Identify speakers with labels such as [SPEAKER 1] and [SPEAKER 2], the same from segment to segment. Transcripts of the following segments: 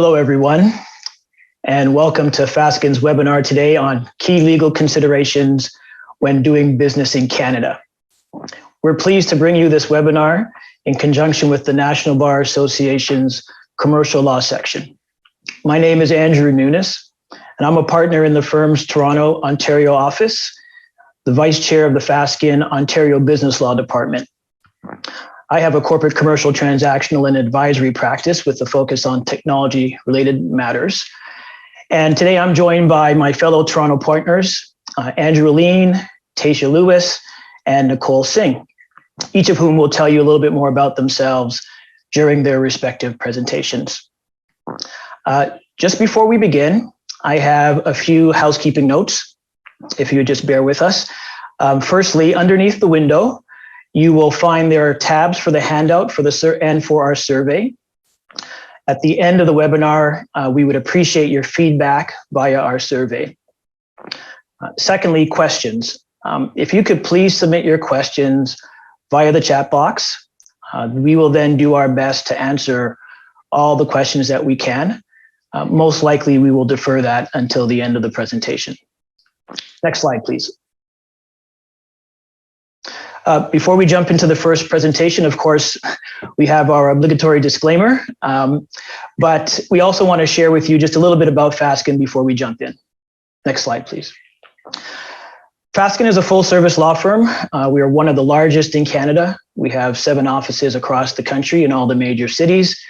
[SPEAKER 1] Hello, everyone, and welcome to Fasken's webinar today on key legal considerations when doing business in Canada. We're pleased to bring you this webinar in conjunction with the National Bar Association's Commercial Law section. My name is Andrew Nunes, and I'm a partner in the firm's Toronto, Ontario office, the Vice Chair of the Fasken Ontario Business Law Department. I have a corporate commercial transactional and advisory practice with a focus on technology-related matters. And today I'm joined by my fellow Toronto partners, Alleyne, Taisha Lewis, and Nicole Singh, each of whom will tell you a little bit more about themselves during their respective presentations. Just before we begin, I have a few housekeeping notes, if you would just bear with us. Firstly, underneath the window, you will find there are tabs for the handout and for our survey. At the end of the webinar, we would appreciate your feedback via our survey. Secondly, questions. If you could please submit your questions via the chat box, we will then do our best to answer all the questions that we can. Most likely, we will defer that until the end of the presentation. Next slide, please. Before we jump into the first presentation, of course, we have our obligatory disclaimer, but we also want to share with you just a little bit about Fasken before we jump in. Next slide, please. Fasken is a full-service law firm. We are one of the largest in Canada. We have 7 offices across the country in all the major cities,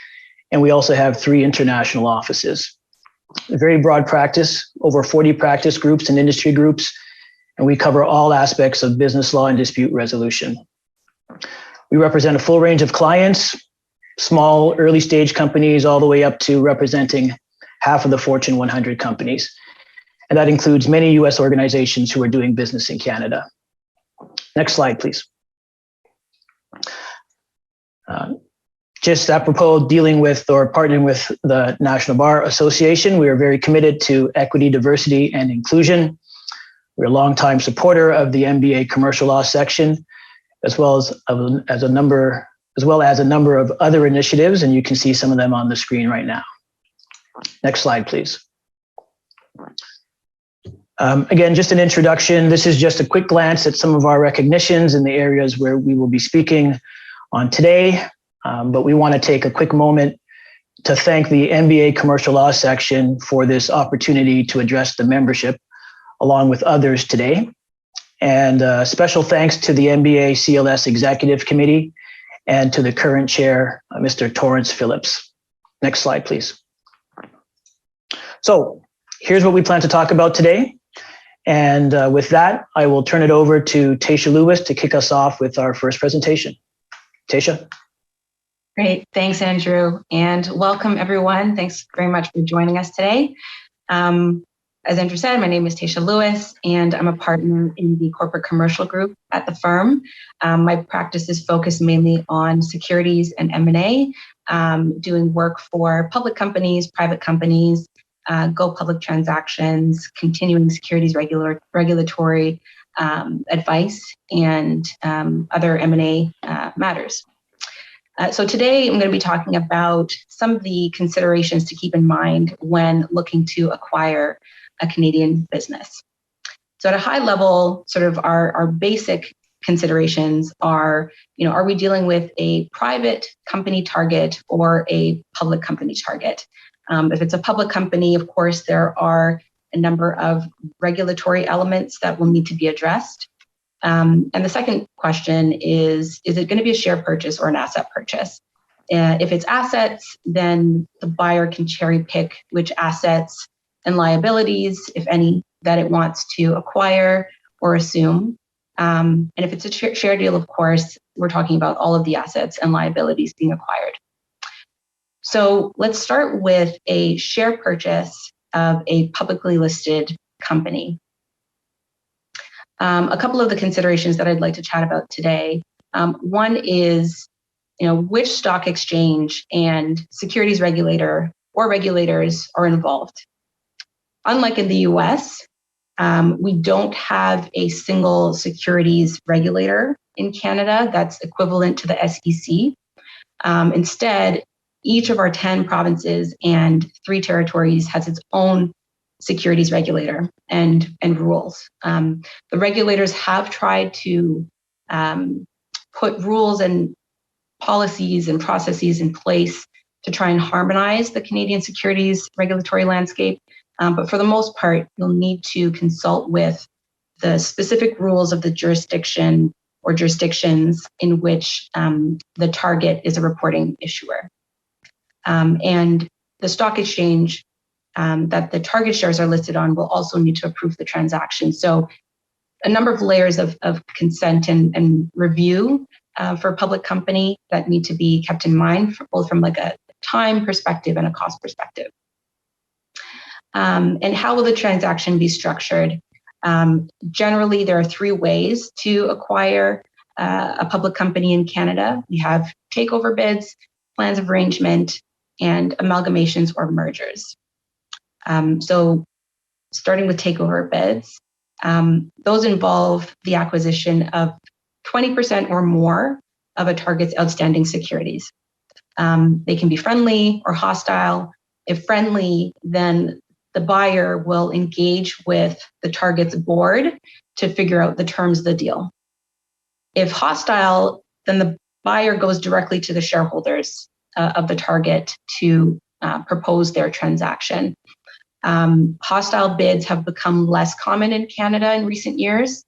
[SPEAKER 1] and we also have 3 international offices. A very broad practice, over 40 practice groups and industry groups, and we cover all aspects of business law and dispute resolution. We represent a full range of clients, small, early stage companies, all the way up to representing half of the Fortune 100 companies. And that includes many US organizations who are doing business in Canada. Next slide, please. Just apropos dealing with or partnering with the National Bar Association, we are very committed to equity, diversity, and inclusion. We're a longtime supporter of the MBA commercial law section, as well as a number of other initiatives, and you can see some of them on the screen right now. Next slide, please. Again, just an introduction. This is just a quick glance at some of our recognitions in the areas where we will be speaking on today, but we want to take a quick moment to thank the MBA commercial law section for this opportunity to address the membership along with others today. And special thanks to the MBA CLS Executive Committee and to the current chair, Mr. Torrance Phillips. Next slide, please. So here's what we plan to talk about today. And with that, I will turn it over to Taisha Lewis to kick us off with our first presentation. Taisha.
[SPEAKER 2] Great, thanks, Andrew, and welcome everyone. Thanks very much for joining us today. As Andrew said, my name is Taisha Lewis, and I'm a partner in the corporate commercial group at the firm. My practice is focused mainly on securities and M&A, doing work for public companies, private companies, go public transactions, continuing securities regulatory advice, and other M&A matters. So today I'm going to be talking about some of the considerations to keep in mind when looking to acquire a Canadian business. So at a high level, sort of our basic considerations are, are we dealing with a private company target or a public company target? If it's a public company, of course, there are a number of regulatory elements that will need to be addressed. And the second question is it going to be a share purchase or an asset purchase? If it's assets, then the buyer can cherry pick which assets and liabilities, if any, that it wants to acquire or assume. And if it's a share deal, of course, we're talking about all of the assets and liabilities being acquired. So let's start with a share purchase of a publicly listed company. A couple of the considerations that I'd like to chat about today. One is, which stock exchange and securities regulator or regulators are involved. Unlike in the US, we don't have a single securities regulator in Canada that's equivalent to the SEC. Instead, each of our 10 provinces and 3 territories has its own securities regulator and rules. The regulators have tried to put rules and policies and processes in place to try and harmonize the Canadian securities regulatory landscape. But for the most part, you'll need to consult with the specific rules of the jurisdiction or jurisdictions in which the target is a reporting issuer. And the stock exchange that the target shares are listed on will also need to approve the transaction. So a number of layers of consent and review for a public company that need to be kept in mind, both from like a time perspective and a cost perspective. And how will the transaction be structured? Generally, there are 3 ways to acquire a public company in Canada. You have takeover bids, plans of arrangement, and amalgamations or mergers. So starting with takeover bids, those involve the acquisition of 20% or more of a target's outstanding securities. They can be friendly or hostile. If friendly, then the buyer will engage with the target's board to figure out the terms of the deal. If hostile, then the buyer goes directly to the shareholders of the target to propose their transaction. Hostile bids have become less common in Canada in recent years,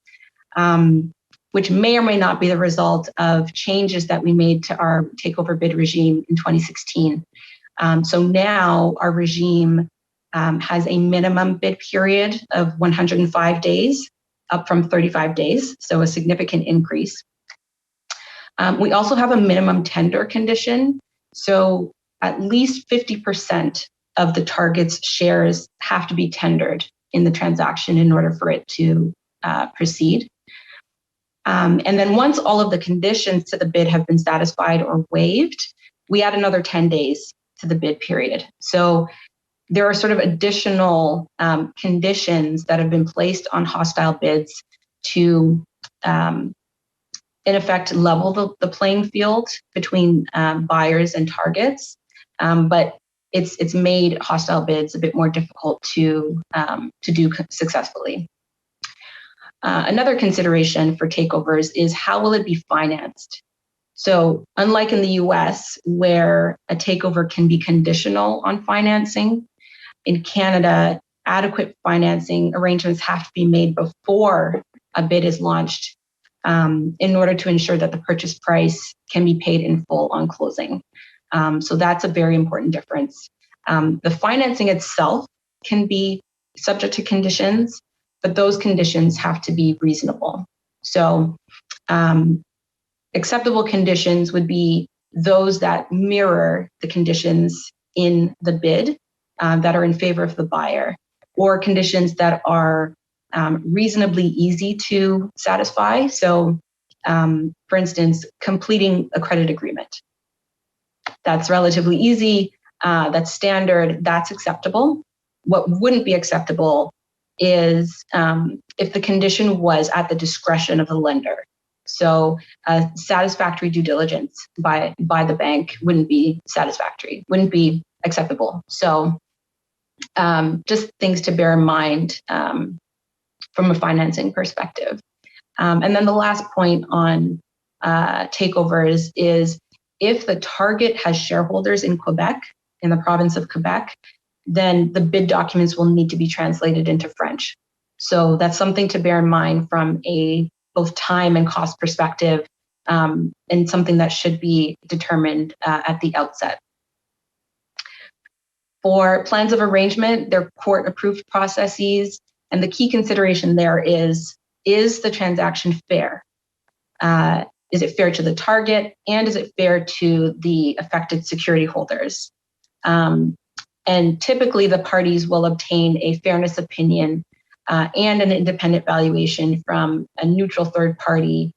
[SPEAKER 2] which may or may not be the result of changes that we made to our takeover bid regime in 2016. So now our regime has a minimum bid period of 105 days, up from 35 days, so a significant increase. We also have a minimum tender condition, so at least 50% of the target's shares have to be tendered in the transaction in order for it to proceed. And then once all of the conditions to the bid have been satisfied or waived, we add another 10 days to the bid period. So there are sort of additional conditions that have been placed on hostile bids to, in effect, level the playing field between buyers and targets. But it's made hostile bids a bit more difficult to do successfully. Another consideration for takeovers is how will it be financed? So unlike in the US, where a takeover can be conditional on financing, in Canada, adequate financing arrangements have to be made before a bid is launched in order to ensure that the purchase price can be paid in full on closing. So that's a very important difference. The financing itself can be subject to conditions, but those conditions have to be reasonable. So acceptable conditions would be those that mirror the conditions in the bid that are in favor of the buyer, or conditions that are reasonably easy to satisfy. So, for instance, completing a credit agreement. That's relatively easy, that's standard, that's acceptable. What wouldn't be acceptable is if the condition was at the discretion of the lender. So satisfactory due diligence by the bank wouldn't be satisfactory, wouldn't be acceptable. So just things to bear in mind from a financing perspective. And then the last point on takeovers is if the target has shareholders in Quebec, in the province of Quebec, then the bid documents will need to be translated into French. So that's something to bear in mind from a both time and cost perspective, and something that should be determined at the outset. For plans of arrangement, they're court-approved processes, and the key consideration there is the transaction fair? Is it fair to the target, and is it fair to the affected security holders? And typically the parties will obtain a fairness opinion and an independent valuation from a neutral third party,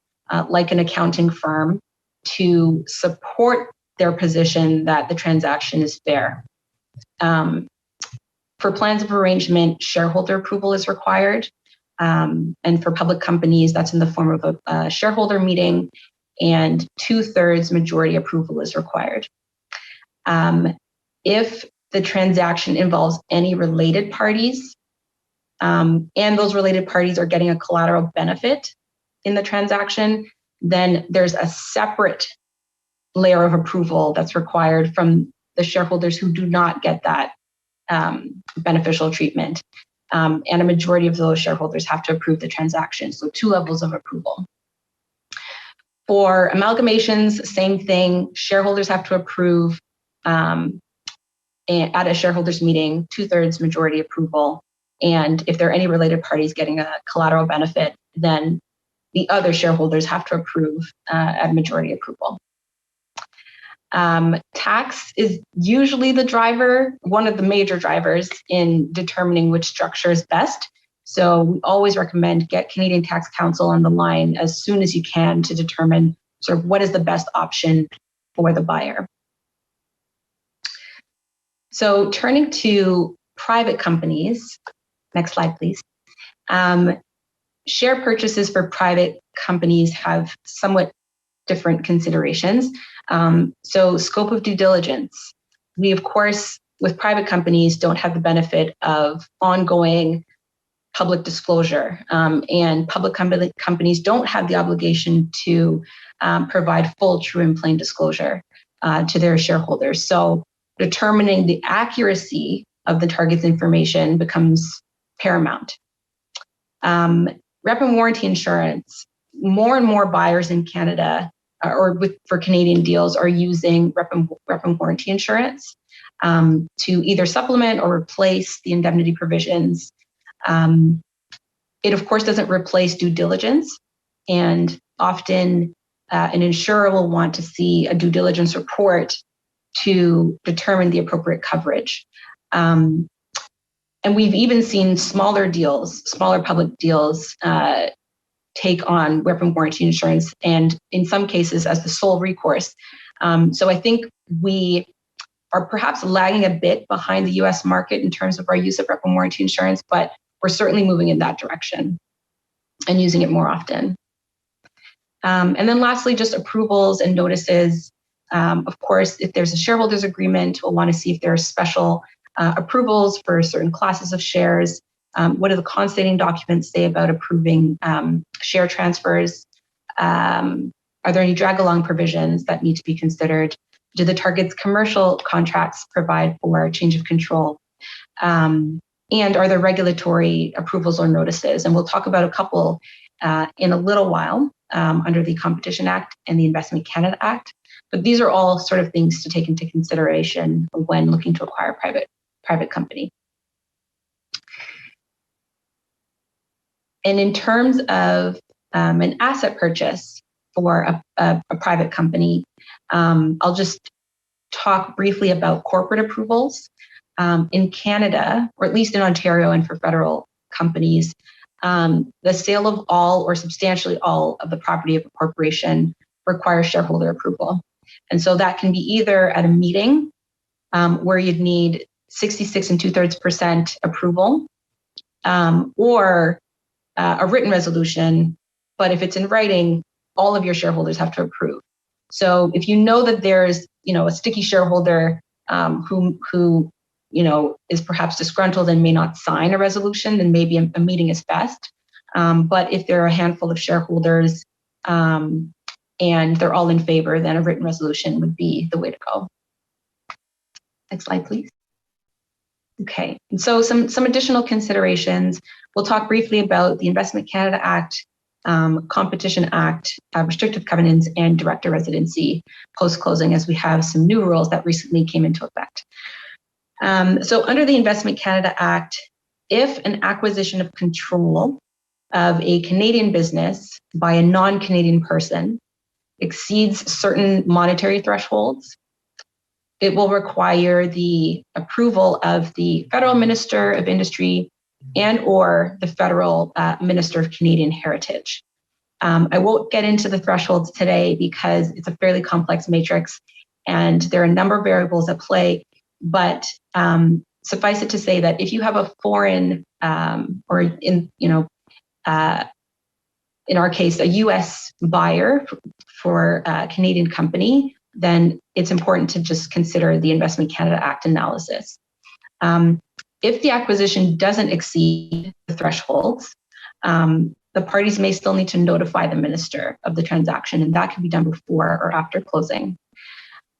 [SPEAKER 2] like an accounting firm, to support their position that the transaction is fair. For plans of arrangement, shareholder approval is required. And for public companies, that's in the form of a shareholder meeting, and 2/3 majority approval is required. If the transaction involves any related parties, and those related parties are getting a collateral benefit in the transaction, then there's a separate layer of approval that's required from the shareholders who do not get that beneficial treatment. And a majority of those shareholders have to approve the transaction. So 2 levels of approval. For amalgamations, same thing. Shareholders have to approve at a shareholders meeting, 2/3 majority approval. And if there are any related parties getting a collateral benefit, then the other shareholders have to approve at majority approval. Tax is usually the driver, one of the major drivers in determining which structure is best. So we always recommend get Canadian Tax Council on the line as soon as you can to determine sort of what is the best option for the buyer. So turning to private companies, next slide, please. Share purchases for private companies have somewhat different considerations. So scope of due diligence. We, of course, with private companies don't have the benefit of ongoing public disclosure, and public companies don't have the obligation to provide full, true, and plain disclosure to their shareholders. So determining the accuracy of the target's information becomes paramount. Rep and warranty insurance. More and more buyers in Canada for Canadian deals are using rep and warranty insurance to either supplement or replace the indemnity provisions. It, of course, doesn't replace due diligence, and often an insurer will want to see a due diligence report to determine the appropriate coverage. And we've even seen smaller public deals take on rep and warranty insurance, and in some cases as the sole recourse. So I think we are perhaps lagging a bit behind the US market in terms of our use of rep and warranty insurance, but we're certainly moving in that direction and using it more often. And then lastly, just approvals and notices. Of course, if there's a shareholders agreement, we'll want to see if there are special approvals for certain classes of shares. What do the constating documents say about approving share transfers? Are there any drag-along provisions that need to be considered? Do the target's commercial contracts provide for change of control? And are there regulatory approvals or notices? And we'll talk about a couple in a little while under the Competition Act and the Investment Canada Act. But these are all sort of things to take into consideration when looking to acquire a private company. And in terms of an asset purchase for a private company, I'll just talk briefly about corporate approvals. In Canada, or at least in Ontario and for federal companies, the sale of all or substantially all of the property of a corporation requires shareholder approval. And so that can be either at a meeting where you'd need 66 2/3% approval, or a written resolution, but if it's in writing, all of your shareholders have to approve. So if you know that there's a sticky shareholder who is perhaps disgruntled and may not sign a resolution, then maybe a meeting is best. But if there are a handful of shareholders and they're all in favor, then a written resolution would be the way to go. Next slide, please. Okay, and so some additional considerations. We'll talk briefly about the Investment Canada Act, Competition Act, restrictive covenants, and director residency post-closing, as we have some new rules that recently came into effect. So under the Investment Canada Act, if an acquisition of control of a Canadian business by a non-Canadian person exceeds certain monetary thresholds, it will require the approval of the Federal Minister of Industry and or the Federal Minister of Canadian Heritage. I won't get into the thresholds today because it's a fairly complex matrix and there are a number of variables at play, but suffice it to say that if you have a foreign or in our case, a US buyer for a Canadian company then it's important to just consider the Investment Canada Act analysis. If the acquisition doesn't exceed the thresholds, the parties may still need to notify the minister of the transaction, and that can be done before or after closing.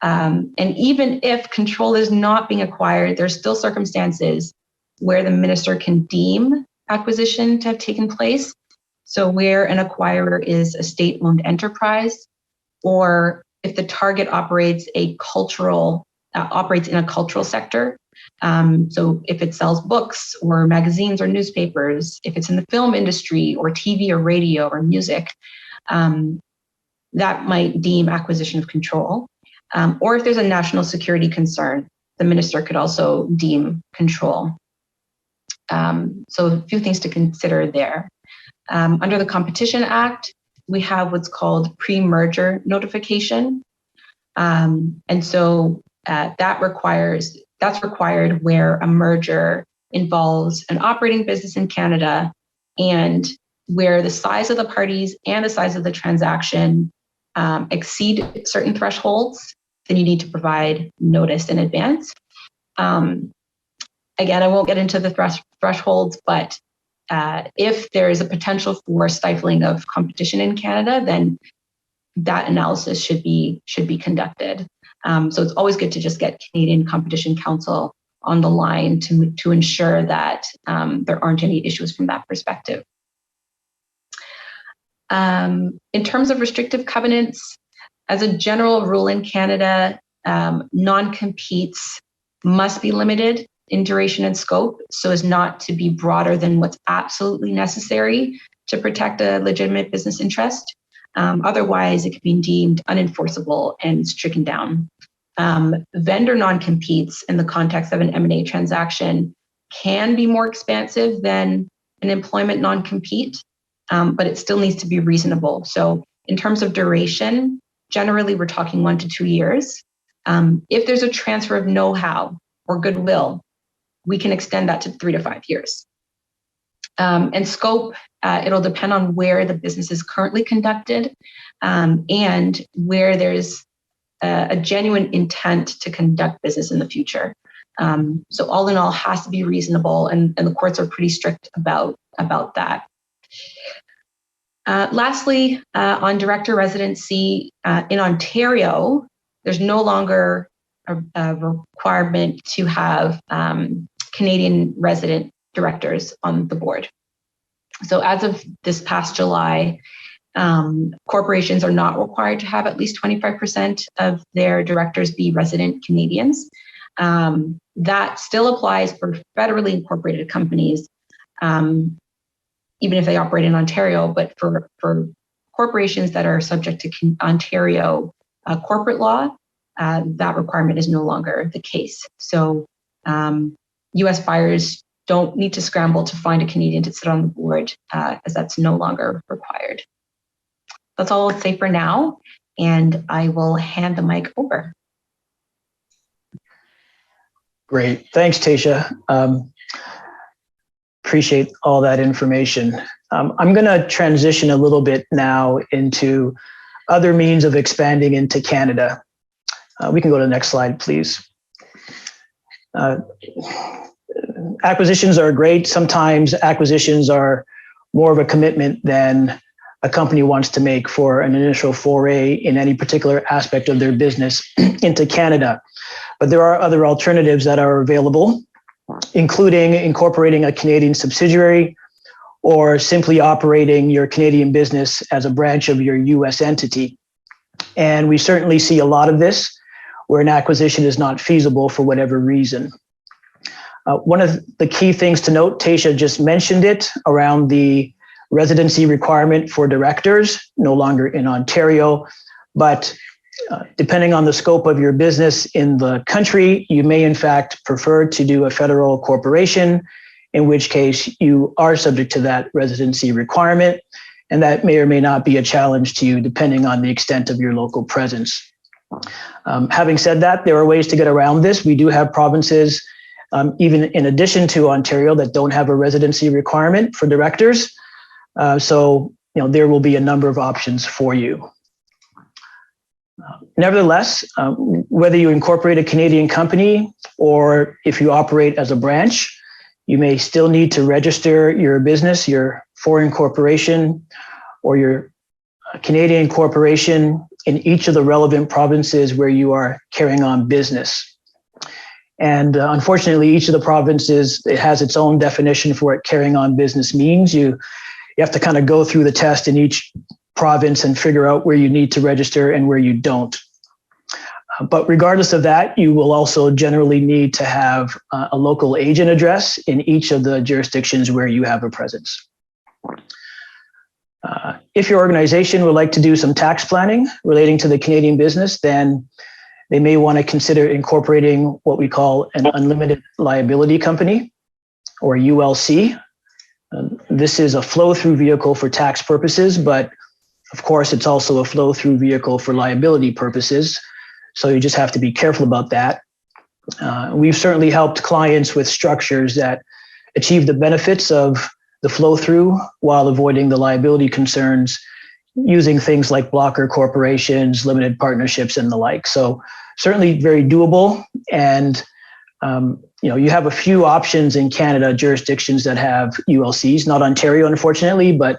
[SPEAKER 2] And even if control is not being acquired, there's still circumstances where the minister can deem acquisition to have taken place. So where an acquirer is a state-owned enterprise, or if the target operates in a cultural sector. So if it sells books or magazines or newspapers, if it's in the film industry or TV or radio or music, that might deem acquisition of control. Or if there's a national security concern, the minister could also deem control. So a few things to consider there. Under the Competition Act, we have what's called pre-merger notification. And so that's required where a merger involves an operating business in Canada and where the size of the parties and the size of the transaction exceed certain thresholds, then you need to provide notice in advance. Again, I won't get into the thresholds, but if there is a potential for stifling of competition in Canada, then that analysis should be conducted. So it's always good to just get Canadian Competition Counsel on the line to ensure that there aren't any issues from that perspective. In terms of restrictive covenants, as a general rule in Canada, non-competes must be limited in duration and scope so as not to be broader than what's absolutely necessary to protect a legitimate business interest. Otherwise, it could be deemed unenforceable and stricken down. Vendor non-competes in the context of an M&A transaction can be more expansive than an employment non-compete, but it still needs to be reasonable. So in terms of duration, generally we're talking 1 to 2 years. If there's a transfer of know-how or goodwill, we can extend that to 3 to 5 years. And scope, it'll depend on where the business is currently conducted and where there's a genuine intent to conduct business in the future. So all in all, has to be reasonable, and the courts are pretty strict about that. Lastly, on director residency in Ontario, there's no longer a requirement to have Canadian resident directors on the board. So as of this past July, corporations are not required to have at least 25% of their directors be resident Canadians. That still applies for federally incorporated companies, even if they operate in Ontario, but for corporations that are subject to Ontario corporate law, that requirement is no longer the case. So US buyers don't need to scramble to find a Canadian to sit on the board, as that's no longer required. That's all I'll say for now, and I will hand the mic over.
[SPEAKER 1] Great, thanks, Taisha. Appreciate all that information. I'm going to transition a little bit now into other means of expanding into Canada. We can go to the next slide, please. Acquisitions are great. Sometimes acquisitions are more of a commitment than a company wants to make for an initial foray in any particular aspect of their business into Canada. But there are other alternatives that are available, including incorporating a Canadian subsidiary or simply operating your Canadian business as a branch of your US entity. And we certainly see a lot of this where an acquisition is not feasible for whatever reason. One of the key things to note, Taisha just mentioned it, around the residency requirement for directors, no longer in Ontario, but depending on the scope of your business in the country, you may in fact prefer to do a federal corporation, in which case you are subject to that residency requirement, and that may or may not be a challenge to you depending on the extent of your local presence. Having said that, there are ways to get around this. We do have provinces, even in addition to Ontario, that don't have a residency requirement for directors. So there will be a number of options for you. Nevertheless, whether you incorporate a Canadian company or if you operate as a branch, you may still need to register your business, your foreign corporation, or your Canadian corporation in each of the relevant provinces where you are carrying on business. And unfortunately, each of the provinces, it has its own definition for what carrying on business means. You have to kind of go through the test in each province and figure out where you need to register and where you don't. But regardless of that, you will also generally need to have a local agent address in each of the jurisdictions where you have a presence. If your organization would like to do some tax planning relating to the Canadian business, then they may want to consider incorporating what we call an unlimited liability company, or ULC. This is a flow-through vehicle for tax purposes, but of course, it's also a flow-through vehicle for liability purposes. So you just have to be careful about that. We've certainly helped clients with structures that achieve the benefits of the flow-through while avoiding the liability concerns using things like blocker corporations, limited partnerships, and the like. So certainly very doable. And you have a few options in Canada, jurisdictions that have ULCs, not Ontario, unfortunately, but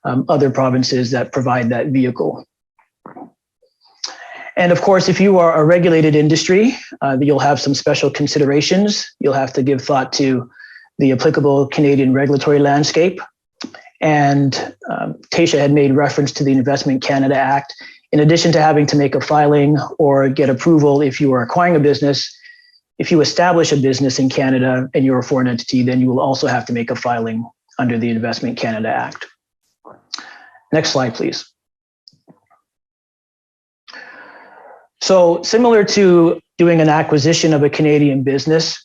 [SPEAKER 1] other provinces that provide that vehicle. And of course, if you are a regulated industry, you'll have some special considerations. You'll have to give thought to the applicable Canadian regulatory landscape. And Taisha had made reference to the Investment Canada Act. In addition to having to make a filing or get approval if you are acquiring a business, if you establish a business in Canada and you're a foreign entity, then you will also have to make a filing under the Investment Canada Act. Next slide, please. So similar to doing an acquisition of a Canadian business,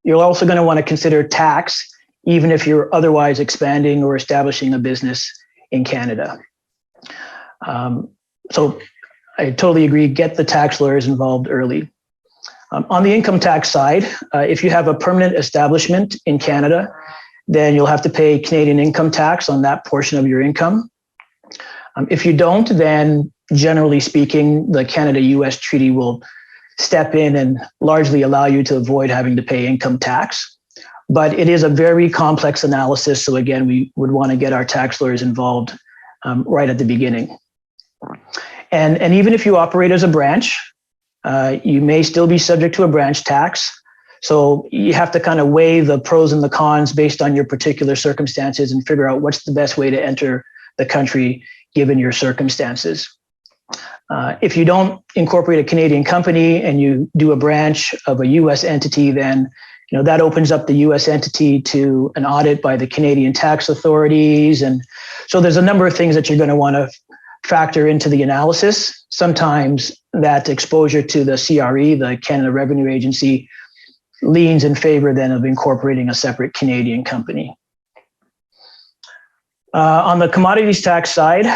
[SPEAKER 1] you're also going to want to consider tax, even if you're otherwise expanding or establishing a business in Canada. So I totally agree, get the tax lawyers involved early. On the income tax side, if you have a permanent establishment in Canada, then you'll have to pay Canadian income tax on that portion of your income. If you don't, then generally speaking, the Canada-US treaty will step in and largely allow you to avoid having to pay income tax. But it is a very complex analysis. So again, we would want to get our tax lawyers involved right at the beginning. And even if you operate as a branch, you may still be subject to a branch tax. So you have to kind of weigh the pros and the cons based on your particular circumstances and figure out what's the best way to enter the country given your circumstances. If you don't incorporate a Canadian company and you do a branch of a US entity, then that opens up the US entity to an audit by the Canadian tax authorities. And so there's a number of things that you're going to want to factor into the analysis. Sometimes that exposure to the CRE, the Canada Revenue Agency, leans in favor then of incorporating a separate Canadian company. On the commodities tax side,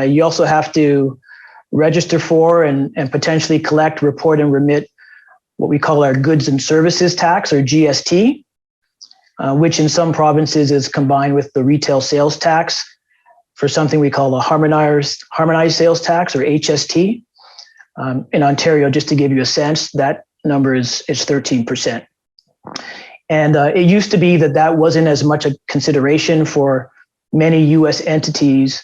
[SPEAKER 1] you also have to register for and potentially collect, report, and remit what we call our goods and services tax, or GST, which in some provinces is combined with the retail sales tax for something we call a harmonized sales tax, or HST. In Ontario, just to give you a sense, that number is 13%. And it used to be that wasn't as much a consideration for many US entities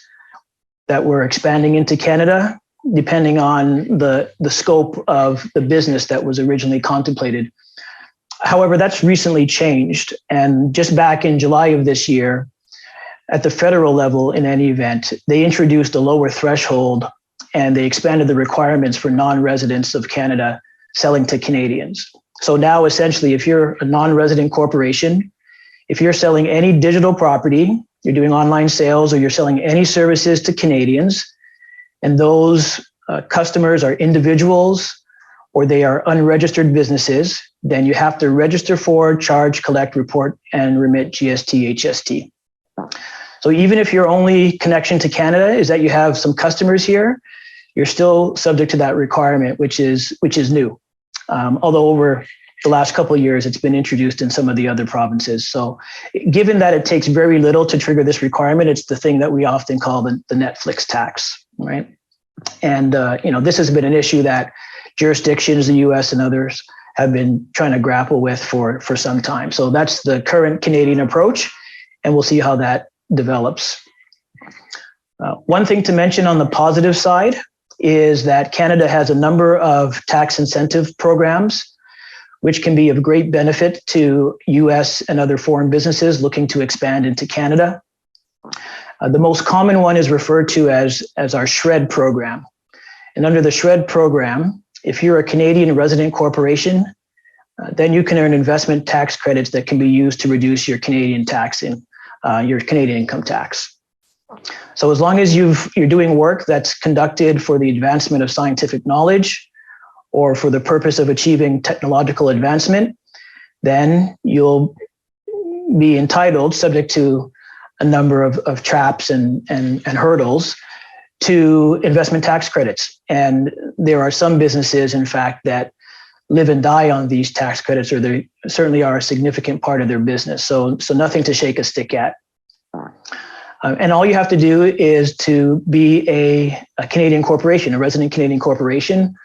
[SPEAKER 1] that were expanding into Canada, depending on the scope of the business that was originally contemplated. However, that's recently changed. And just back in July of this year, at the federal level, in any event, they introduced a lower threshold and they expanded the requirements for non-residents of Canada selling to Canadians. So now essentially, if you're a non-resident corporation, if you're selling any digital property, you're doing online sales, or you're selling any services to Canadians, and those customers are individuals or they are unregistered businesses, then you have to register for, charge, collect, report, and remit GST, HST. So even if your only connection to Canada is that you have some customers here, you're still subject to that requirement, which is new. Although over the last couple of years, it's been introduced in some of the other provinces. So given that it takes very little to trigger this requirement, it's the thing that we often call the Netflix tax, right? And this has been an issue that jurisdictions, the U.S. and others, have been trying to grapple with for some time. So that's the current Canadian approach, and we'll see how that develops. One thing to mention on the positive side is that Canada has a number of tax incentive programs, which can be of great benefit to U.S. and other foreign businesses looking to expand into Canada. The most common one is referred to as our SHRED program. And under the SHRED program, if you're a Canadian resident corporation, then you can earn investment tax credits that can be used to reduce your Canadian your Canadian income tax. So as long as you're doing work that's conducted for the advancement of scientific knowledge or for the purpose of achieving technological advancement, then you'll be entitled, subject to a number of traps and hurdles, to investment tax credits. And there are some businesses, in fact, that live and die on these tax credits, or they certainly are a significant part of their business. So nothing to shake a stick at. And all you have to do is to be a Canadian corporation, a resident Canadian corporation.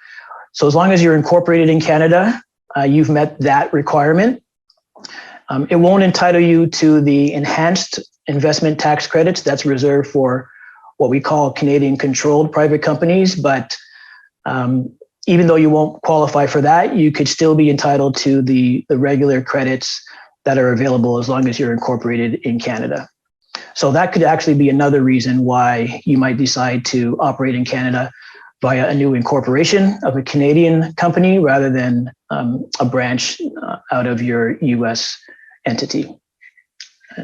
[SPEAKER 1] So as long as you're incorporated in Canada, you've met that requirement. It won't entitle you to the enhanced investment tax credits that's reserved for what we call Canadian controlled private companies. But even though you won't qualify for that, you could still be entitled to the regular credits that are available as long as you're incorporated in Canada. So that could actually be another reason why you might decide to operate in Canada via a new incorporation of a Canadian company rather than a branch out of your US entity.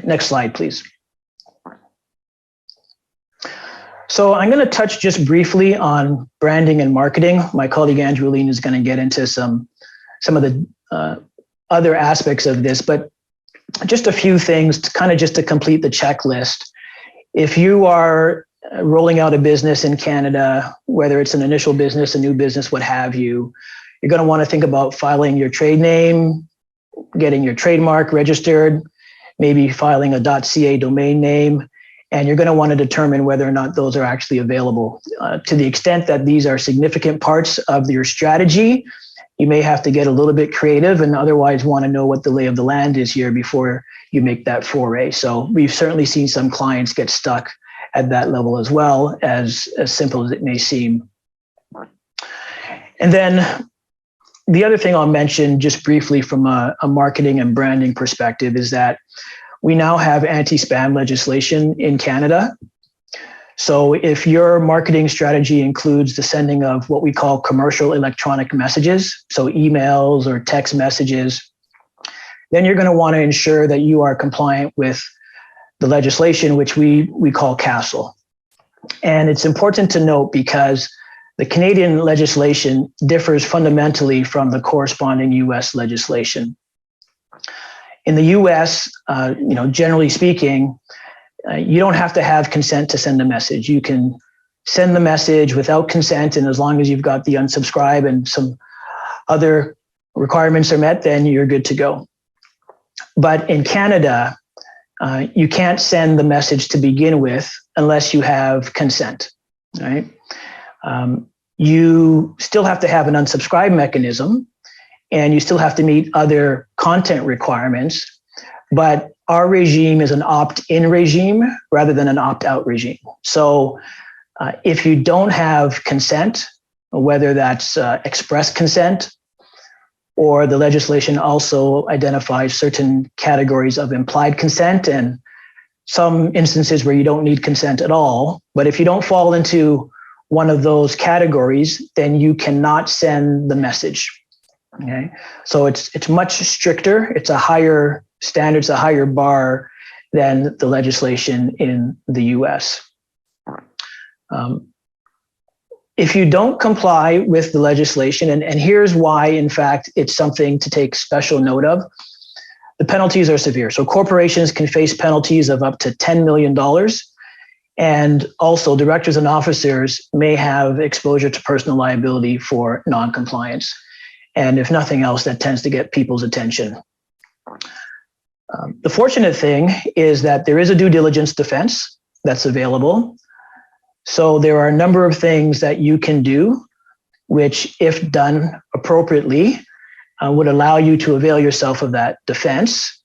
[SPEAKER 1] Next slide, please. So I'm going to touch just briefly on branding and marketing. My colleague Alleyne is going to get into some of the other aspects of this, but just a few things to complete the checklist. If you are rolling out a business in Canada, whether it's an initial business, a new business, what have you, you're going to want to think about filing your trade name, getting your trademark registered, maybe filing a .ca domain name, and you're going to want to determine whether or not those are actually available. To the extent that these are significant parts of your strategy, you may have to get a little bit creative and otherwise want to know what the lay of the land is here before you make that foray. So we've certainly seen some clients get stuck at that level as well, as simple as it may seem. And then the other thing I'll mention just briefly from a marketing and branding perspective is that we now have anti-spam legislation in Canada. So if your marketing strategy includes the sending of what we call commercial electronic messages, so emails or text messages, then you're going to want to ensure that you are compliant with the legislation, which we call CASL. And it's important to note because the Canadian legislation differs fundamentally from the corresponding US legislation. In the US, generally speaking, you don't have to have consent to send a message. You can send the message without consent, and as long as you've got the unsubscribe and some other requirements are met, then you're good to go. But in Canada, you can't send the message to begin with unless you have consent, right? You still have to have an unsubscribe mechanism, and you still have to meet other content requirements, but our regime is an opt-in regime rather than an opt-out regime. So if you don't have consent, whether that's express consent, or the legislation also identifies certain categories of implied consent and some instances where you don't need consent at all. But if you don't fall into one of those categories, then you cannot send the message. Okay, so it's much stricter. It's a higher standard, it's a higher bar than the legislation in the US. If you don't comply with the legislation, and here's why, in fact, it's something to take special note of, the penalties are severe. So corporations can face penalties of up to $10 million. And also directors and officers may have exposure to personal liability for non-compliance. And if nothing else, that tends to get people's attention. The fortunate thing is that there is a due diligence defense that's available. So there are a number of things that you can do, which, if done appropriately, would allow you to avail yourself of that defense.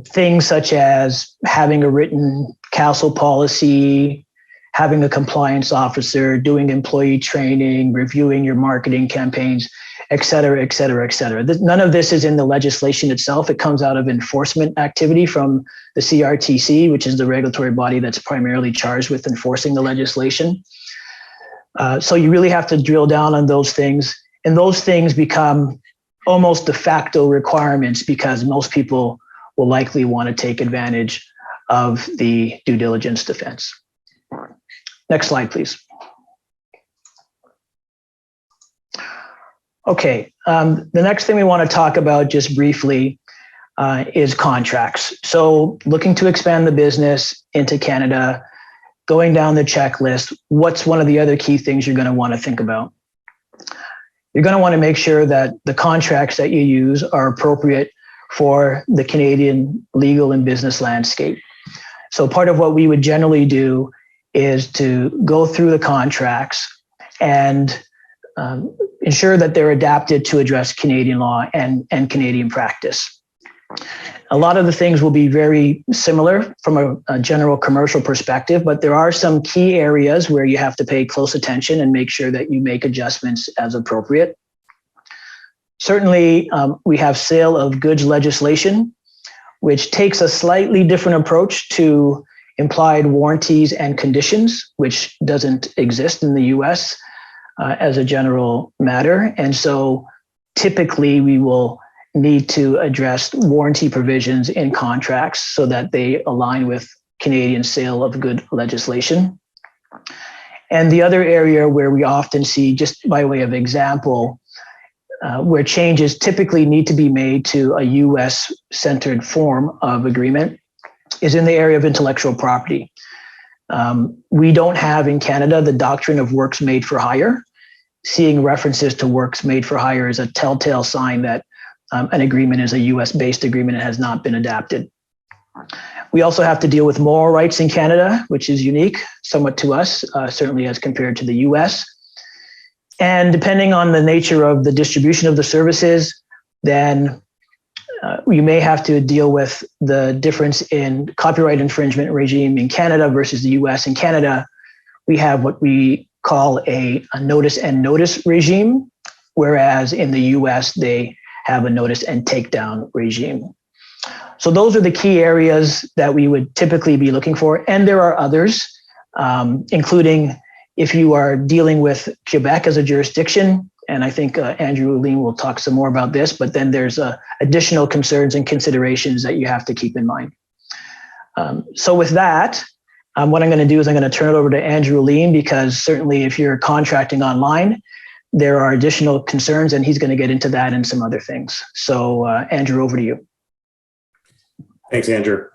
[SPEAKER 1] Things such as having a written council policy, having a compliance officer, doing employee training, reviewing your marketing campaigns, et cetera, et cetera, et cetera. None of this is in the legislation itself. It comes out of enforcement activity from the CRTC, which is the regulatory body that's primarily charged with enforcing the legislation. So you really have to drill down on those things. And those things become almost de facto requirements because most people will likely want to take advantage of the due diligence defense. Next slide, please. Okay, the next thing we want to talk about just briefly is contracts. So looking to expand the business into Canada, going down the checklist, what's one of the other key things you're going to want to think about? You're going to want to make sure that the contracts that you use are appropriate for the Canadian legal and business landscape. So part of what we would generally do is to go through the contracts and ensure that they're adapted to address Canadian law and Canadian practice. A lot of the things will be very similar from a general commercial perspective, but there are some key areas where you have to pay close attention and make sure that you make adjustments as appropriate. Certainly, we have sale of goods legislation, which takes a slightly different approach to implied warranties and conditions, which doesn't exist in the US as a general matter. And so typically we will need to address warranty provisions in contracts so that they align with Canadian sale of good legislation. And the other area where we often see, just by way of example, where changes typically need to be made to a US-centered form of agreement is in the area of intellectual property. We don't have in Canada the doctrine of works made for hire. Seeing references to works made for hire is a telltale sign that an agreement is a US-based agreement and has not been adapted. We also have to deal with moral rights in Canada, which is unique somewhat to us, certainly as compared to the US. And depending on the nature of the distribution of the services, then you may have to deal with the difference in copyright infringement regime in Canada versus the US. In Canada, we have what we call a notice and notice regime, whereas in the US, they have a notice and takedown regime. So those are the key areas that we would typically be looking for. And there are others, including if you are dealing with Quebec as a jurisdiction, and I think Andrew Alleyne will talk some more about this, but then there's additional concerns and considerations that you have to keep in mind. So with that, what I'm going to do is I'm going to turn it over to Andrew Alleyne, because certainly if you're contracting online, there are additional concerns, and he's going to get into that and some other things. So Andrew, over to you.
[SPEAKER 3] Thanks, Andrew.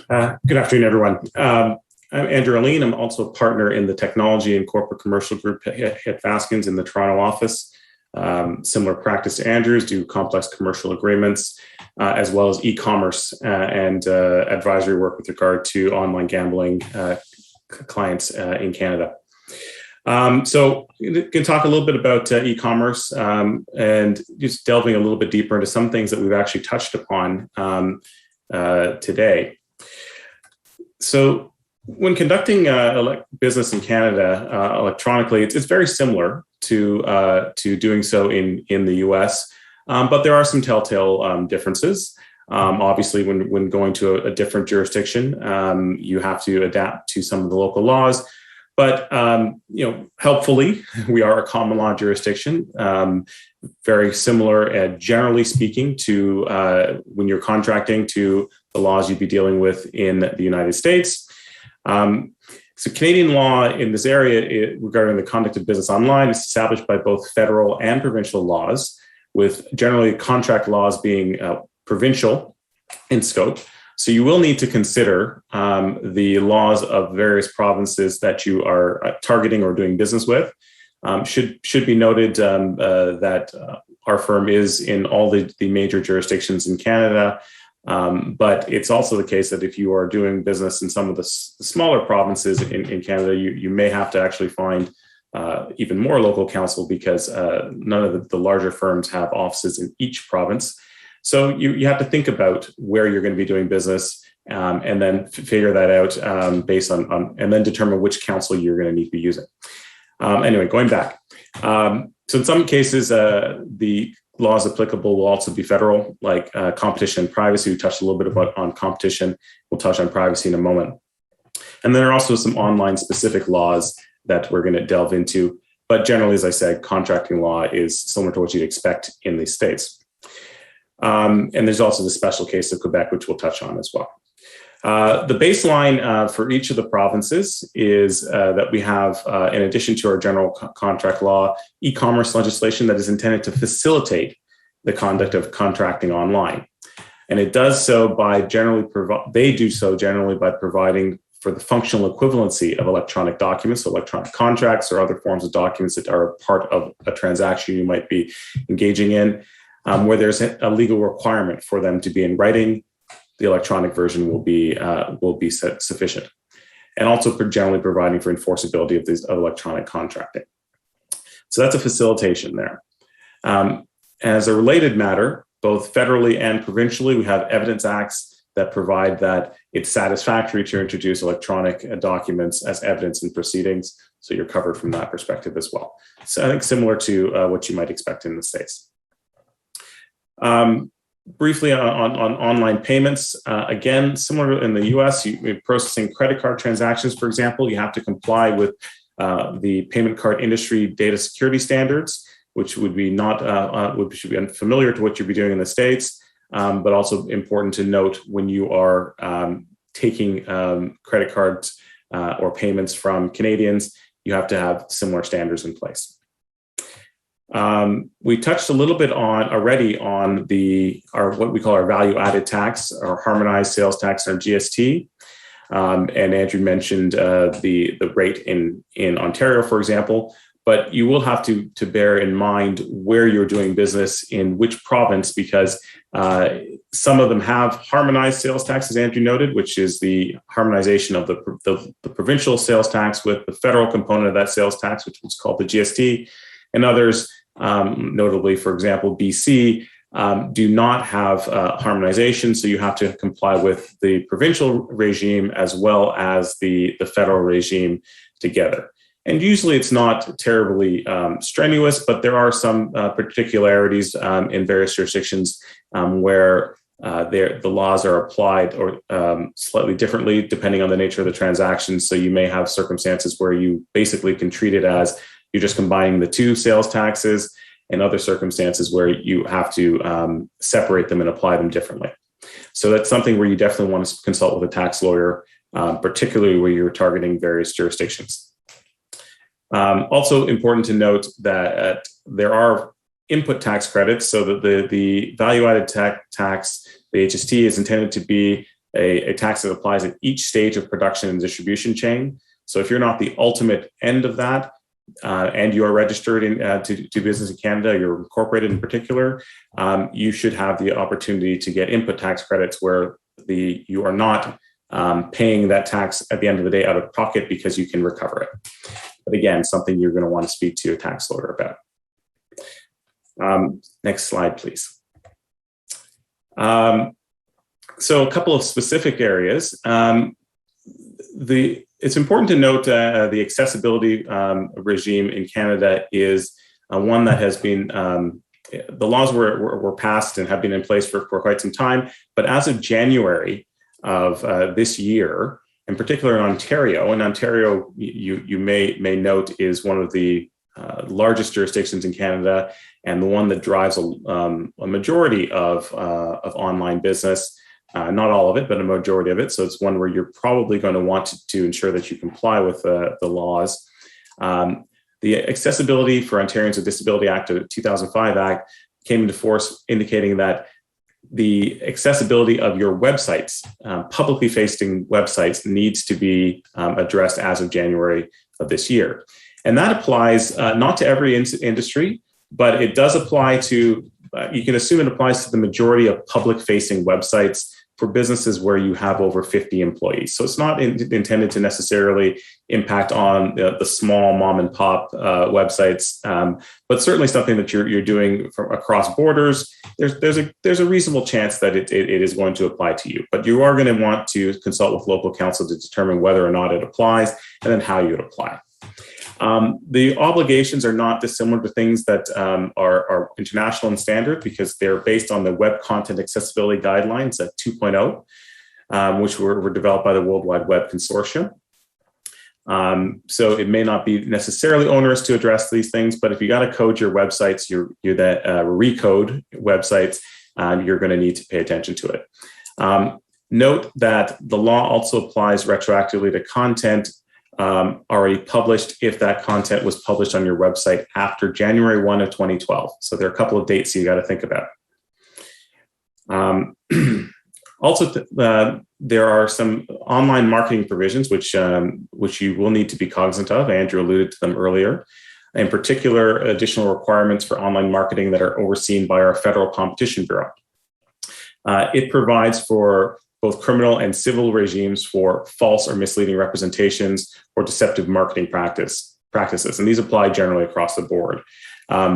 [SPEAKER 3] Good afternoon, everyone. I'm Andrew Alleyne. I'm also a partner in the Technology and Corporate Commercial Group at Fasken's in the Toronto office. Similar practice to Andrew's, do complex commercial agreements, as well as e-commerce and advisory work with regard to online gambling clients in Canada. So we can talk a little bit about e-commerce and just delving a little bit deeper into some things that we've actually touched upon today. So when conducting business in Canada electronically, it's very similar to doing so in the US, but there are some telltale differences. Obviously, when going to a different jurisdiction, you have to adapt to some of the local laws. But helpfully, we are a common law jurisdiction, very similar, generally speaking, to when you're contracting to the laws you'd be dealing with in the United States. So Canadian law in this area regarding the conduct of business online is established by both federal and provincial laws, with generally contract laws being provincial in scope. So you will need to consider the laws of various provinces that you are targeting or doing business with. Should be noted that our firm is in all the major jurisdictions in Canada, But it's also the case that if you are doing business in some of the smaller provinces in Canada, you may have to actually find even more local counsel because none of the larger firms have offices in each province. So you have to think about where you're going to be doing business and then figure that out based on and then determine which counsel you're going to need to be using. Anyway, going back. So in some cases, the laws applicable will also be federal, like competition and privacy. We touched a little bit on competition. We'll touch on privacy in a moment. And there are also some online specific laws that we're going to delve into. But generally, as I said, contracting law is similar to what you'd expect in the States. And there's also the special case of Quebec, which we'll touch on as well. The baseline for each of the provinces is that we have, in addition to our general contract law, e-commerce legislation that is intended to facilitate the conduct of contracting online. And it does so by generally by providing for the functional equivalency of electronic documents, so electronic contracts or other forms of documents that are part of a transaction you might be engaging in, where there's a legal requirement for them to be in writing. The electronic version will be sufficient, and also generally providing for enforceability of electronic contracting. So that's a facilitation there. As a related matter, both federally and provincially, we have evidence acts that provide that it's satisfactory to introduce electronic documents as evidence in proceedings. So you're covered from that perspective as well. So I think similar to what you might expect in the States. Briefly on online payments, again, similar in the US, you're processing credit card transactions, for example, you have to comply with the payment card industry data security standards, which would be which should be unfamiliar to what you'd be doing in the States, but also important to note when you are taking credit cards or payments from Canadians, you have to have similar standards in place. We touched a little bit already on what we call our value-added tax, our harmonized sales tax, our GST. And Andrew mentioned the rate in Ontario, for example. But you will have to bear in mind where you're doing business in which province, because some of them have harmonized sales tax, as Andrew noted, which is the harmonization of the provincial sales tax with the federal component of that sales tax, which is called the GST. And others, notably, for example, BC, do not have harmonization. So you have to comply with the provincial regime as well as the federal regime together. And usually it's not terribly strenuous, but there are some particularities in various jurisdictions where the laws are applied or slightly differently depending on the nature of the transaction. So you may have circumstances where you basically can treat it as you're just combining the two sales taxes, and other circumstances where you have to separate them and apply them differently. So that's something where you definitely want to consult with a tax lawyer, particularly where you're targeting various jurisdictions. Also important to note that there are input tax credits, so that the value-added tax, the HST, is intended to be a tax that applies at each stage of production and distribution chain. So if you're not the ultimate end of that, and you are registered to do business in Canada, you're incorporated in particular, you should have the opportunity to get input tax credits where you are not paying that tax at the end of the day out of pocket because you can recover it. But again, something you're going to want to speak to a tax lawyer about. Next slide, please. So a couple of specific areas. It's important to note the accessibility regime in Canada is one that has been, the laws were passed and have been in place for quite some time, but as of January of this year, in particular in Ontario, you may note is one of the largest jurisdictions in Canada and the one that drives a majority of online business. Not all of it, but a majority of it. So it's one where you're probably going to want to ensure that you comply with the laws. The Accessibility for Ontarians with Disability Act of 2005 Act came into force, indicating that the accessibility of your websites, publicly facing websites, needs to be addressed as of January of this year. And that applies not to every industry, but it does apply to, you can assume it applies to the majority of public facing websites for businesses where you have over 50 employees. So it's not intended to necessarily impact on the small mom and pop websites, but certainly something that you're doing from across borders. There's a reasonable chance that it is going to apply to you, but you are going to want to consult with local counsel to determine whether or not it applies and then how you would apply. The obligations are not dissimilar to things that are international and standard because they're based on the Web Content Accessibility Guidelines at 2.0, which were developed by the World Wide Web Consortium. So it may not be necessarily onerous to address these things, but if you got to code your websites, recode websites, you're going to need to pay attention to it. Note that the law also applies retroactively to content already published if that content was published on your website after January 1 of 2012. So there are a couple of dates you got to think about. There are some online marketing provisions which you will need to be cognizant of. Andrew alluded to them earlier. In particular, additional requirements for online marketing that are overseen by our Federal Competition Bureau. It provides for both criminal and civil regimes for false or misleading representations or deceptive marketing practices. And these apply generally across the board,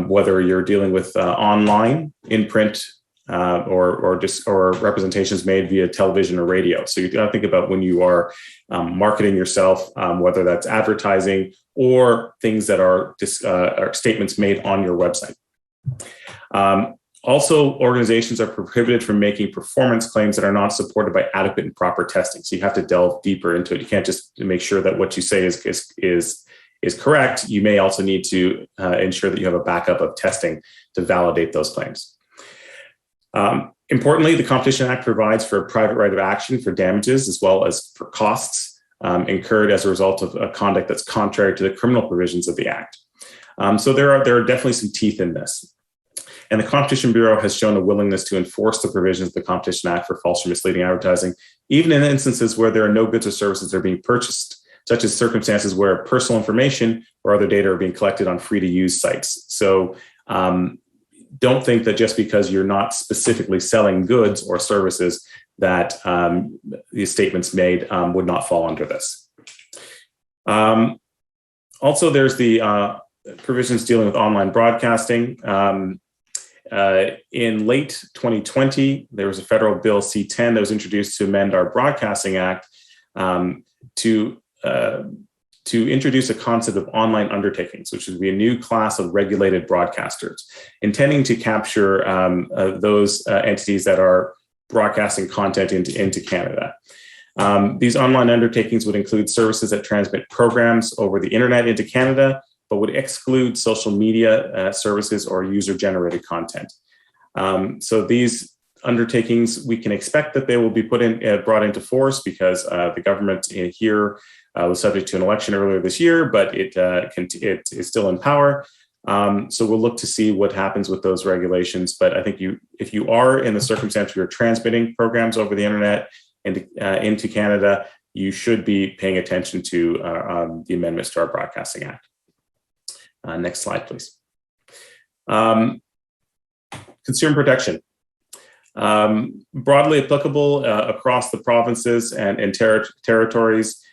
[SPEAKER 3] whether you're dealing with online, in print, or representations made via television or radio. So you got to think about when you are marketing yourself, whether that's advertising or things that are statements made on your website. Also, organizations are prohibited from making performance claims that are not supported by adequate and proper testing. So you have to delve deeper into it. You can't just make sure that what you say is correct. You may also need to ensure that you have a backup of testing to validate those claims. Importantly, the Competition Act provides for a private right of action for damages as well as for costs incurred as a result of a conduct that's contrary to the criminal provisions of the Act. So there are definitely some teeth in this. And the Competition Bureau has shown a willingness to enforce the provisions of the Competition Act for false or misleading advertising, even in instances where there are no goods or services that are being purchased, such as circumstances where personal information or other data are being collected on free-to-use sites. So don't think that just because you're not specifically selling goods or services that these statements made would not fall under this. Also, there's the provisions dealing with online broadcasting. In late 2020, there was a federal bill C-10 that was introduced to amend our Broadcasting Act to introduce a concept of online undertakings, which would be a new class of regulated broadcasters, intending to capture those entities that are broadcasting content into Canada. These online undertakings would include services that transmit programs over the internet into Canada, but would exclude social media services or user-generated content. So these undertakings, we can expect that they will be brought into force because the government here was subject to an election earlier this year, but it is still in power. So we'll look to see what happens with those regulations. But I think if you are in the circumstance where you're transmitting programs over the internet into Canada, you should be paying attention to the amendments to our Broadcasting Act. Next slide, please. Consumer protection. Broadly applicable across the provinces and territories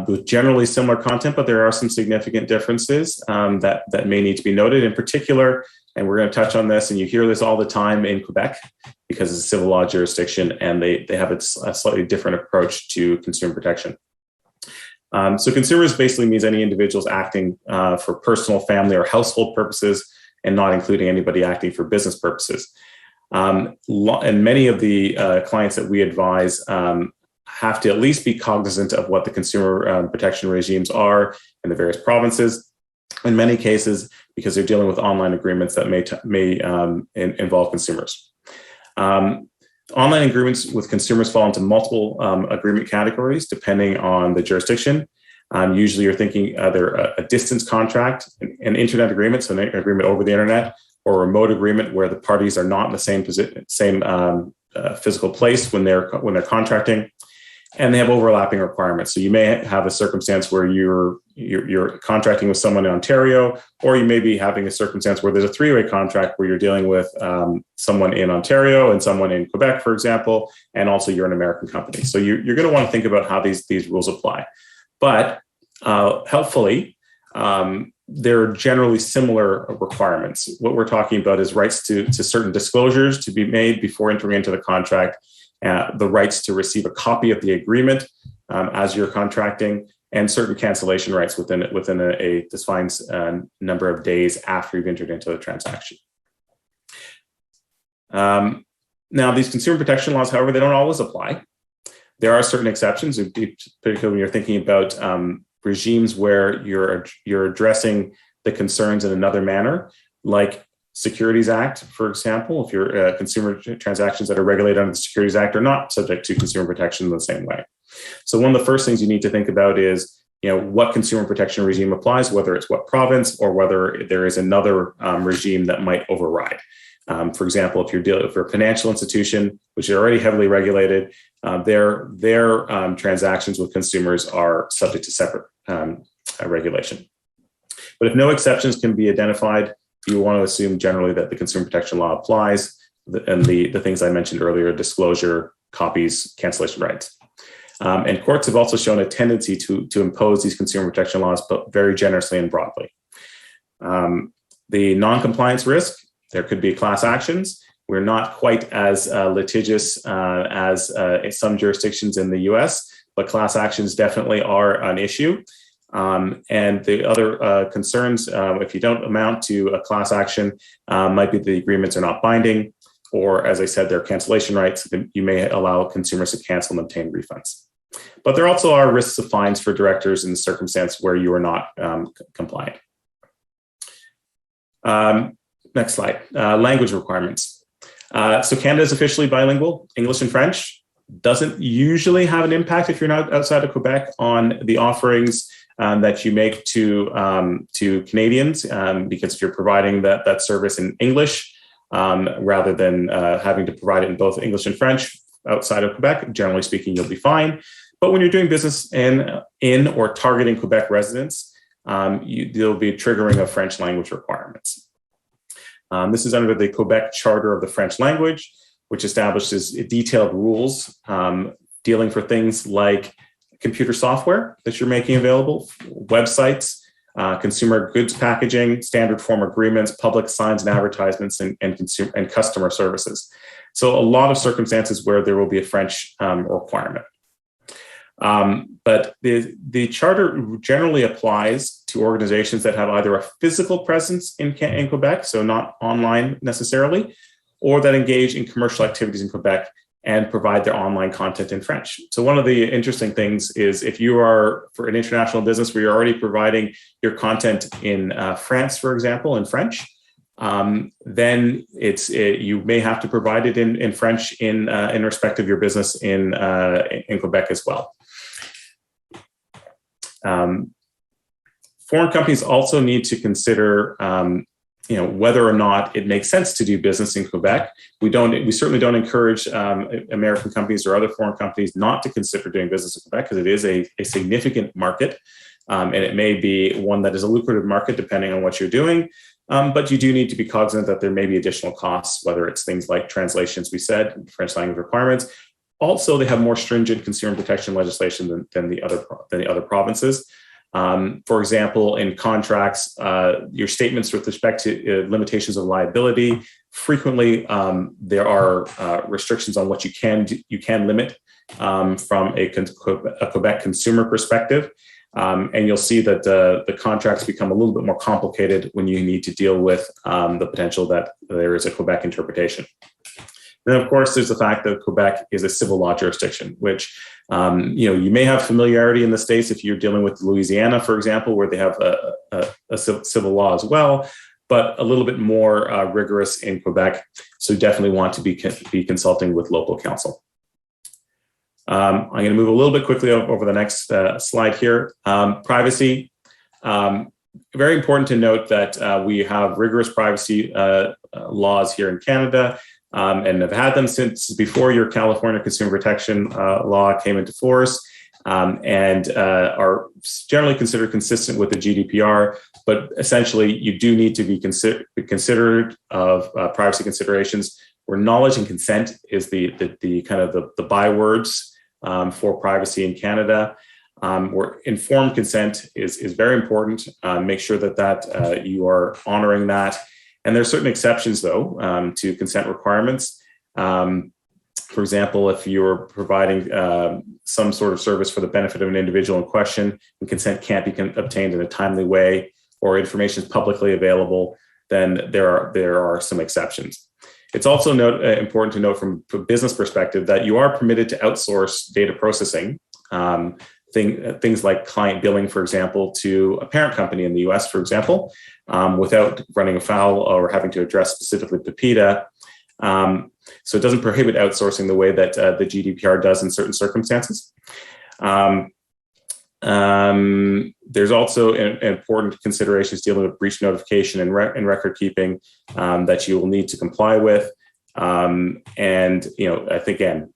[SPEAKER 3] with generally similar content, but there are some significant differences that may need to be noted. In particular, and we're going to touch on this, and you hear this all the time in Quebec because it's a civil law jurisdiction and they have a slightly different approach to consumer protection. So consumers basically means any individuals acting for personal, family, or household purposes and not including anybody acting for business purposes. And many of the clients that we advise have to at least be cognizant of what the consumer protection regimes are in the various provinces. In many cases, because they're dealing with online agreements that may involve consumers. Online agreements with consumers fall into multiple agreement categories depending on the jurisdiction. Usually you're thinking either a distance contract, an internet agreement, so an agreement over the internet, or a remote agreement where the parties are not in the same physical place when they're contracting. and they have overlapping requirements. So you may have a circumstance where you're contracting with someone in Ontario, or you may be having a circumstance where there's a three-way contract where you're dealing with someone in Ontario and someone in Quebec, for example, and also you're an American company. So you're going to want to think about how these rules apply. But helpfully, there are generally similar requirements. What we're talking about is rights to certain disclosures to be made before entering into the contract, the rights to receive a copy of the agreement as you're contracting, and certain cancellation rights within a defined number of days after you've entered into the transaction. Now, these consumer protection laws, however, they don't always apply. There are certain exceptions, particularly when you're thinking about regimes where you're addressing the concerns in another manner, like Securities Act, for example. If your consumer transactions that are regulated under the Securities Act are not subject to consumer protection in the same way. So one of the first things you need to think about is, what consumer protection regime applies, whether it's what province or whether there is another regime that might override. For example, if you're a financial institution, which is already heavily regulated, their transactions with consumers are subject to separate regulation. But if no exceptions can be identified, you want to assume generally that the consumer protection law applies, and the things I mentioned earlier: disclosure, copies, cancellation rights. And courts have also shown a tendency to impose these consumer protection laws, but very generously and broadly. The non-compliance risk, there could be class actions. We're not quite as litigious as in some jurisdictions in the US, but class actions definitely are an issue. And the other concerns, if you don't amount to a class action, might be the agreements are not binding, or as I said, there are cancellation rights. You may allow consumers to cancel and obtain refunds. But there also are risks of fines for directors in the circumstance where you are not compliant. Next slide, language requirements. So Canada is officially bilingual, English and French. Doesn't usually have an impact if you're not outside of Quebec on the offerings that you make to Canadians, because if you're providing that service in English, rather than having to provide it in both English and French outside of Quebec, generally speaking, you'll be fine. But when you're doing business in or targeting Quebec residents, there'll be a triggering of French language requirements. This is under the Quebec Charter of the French Language, which establishes detailed rules dealing for things like computer software that you're making available, websites, consumer goods packaging, standard form agreements, public signs and advertisements, and customer services. So a lot of circumstances where there will be a French requirement. But the charter generally applies to organizations that have either a physical presence in Quebec, so not online necessarily, or that engage in commercial activities in Quebec and provide their online content in French. So one of the interesting things is if you are for an international business where you're already providing your content in France, for example, in French, then you may have to provide it in French in respect of your business in Quebec as well. Foreign companies also need to consider whether or not it makes sense to do business in Quebec. We certainly don't encourage American companies or other foreign companies not to consider doing business in Quebec, because it is a significant market, and it may be one that is a lucrative market depending on what you're doing. But you do need to be cognizant that there may be additional costs, whether it's things like translations, we said, French language requirements. Also, they have more stringent consumer protection legislation than the other provinces. For example, in contracts, your statements with respect to limitations of liability, frequently there are restrictions on what you can limit from a Quebec consumer perspective. And you'll see that the contracts become a little bit more complicated when you need to deal with the potential that there is a Quebec interpretation. Then, of course, there's the fact that Quebec is a civil law jurisdiction, which you may have familiarity in the States if you're dealing with Louisiana, for example, where they have a civil law as well, but a little bit more rigorous in Quebec. So definitely want to be consulting with local counsel. I'm going to move a little bit quickly over the next slide here. Privacy. Very important to note that we have rigorous privacy laws here in Canada. and have had them since before your California Consumer Protection Law came into force, and are generally considered consistent with the GDPR. But essentially, you do need to be considerate of privacy considerations, where knowledge and consent is the kind of the bywords for privacy in Canada. Where informed consent is very important. Make sure that you are honoring that. And there are certain exceptions, though, to consent requirements. For example, if you're providing some sort of service for the benefit of an individual in question, and consent can't be obtained in a timely way, or information is publicly available, then there are some exceptions. It's also important to note from a business perspective that you are permitted to outsource data processing, things like client billing, for example, to a parent company in the US, for example, without running afoul or having to address specifically PIPEDA. So it doesn't prohibit outsourcing the way that the GDPR does in certain circumstances. There's also important considerations dealing with breach notification and record keeping that you will need to comply with. And I think, again,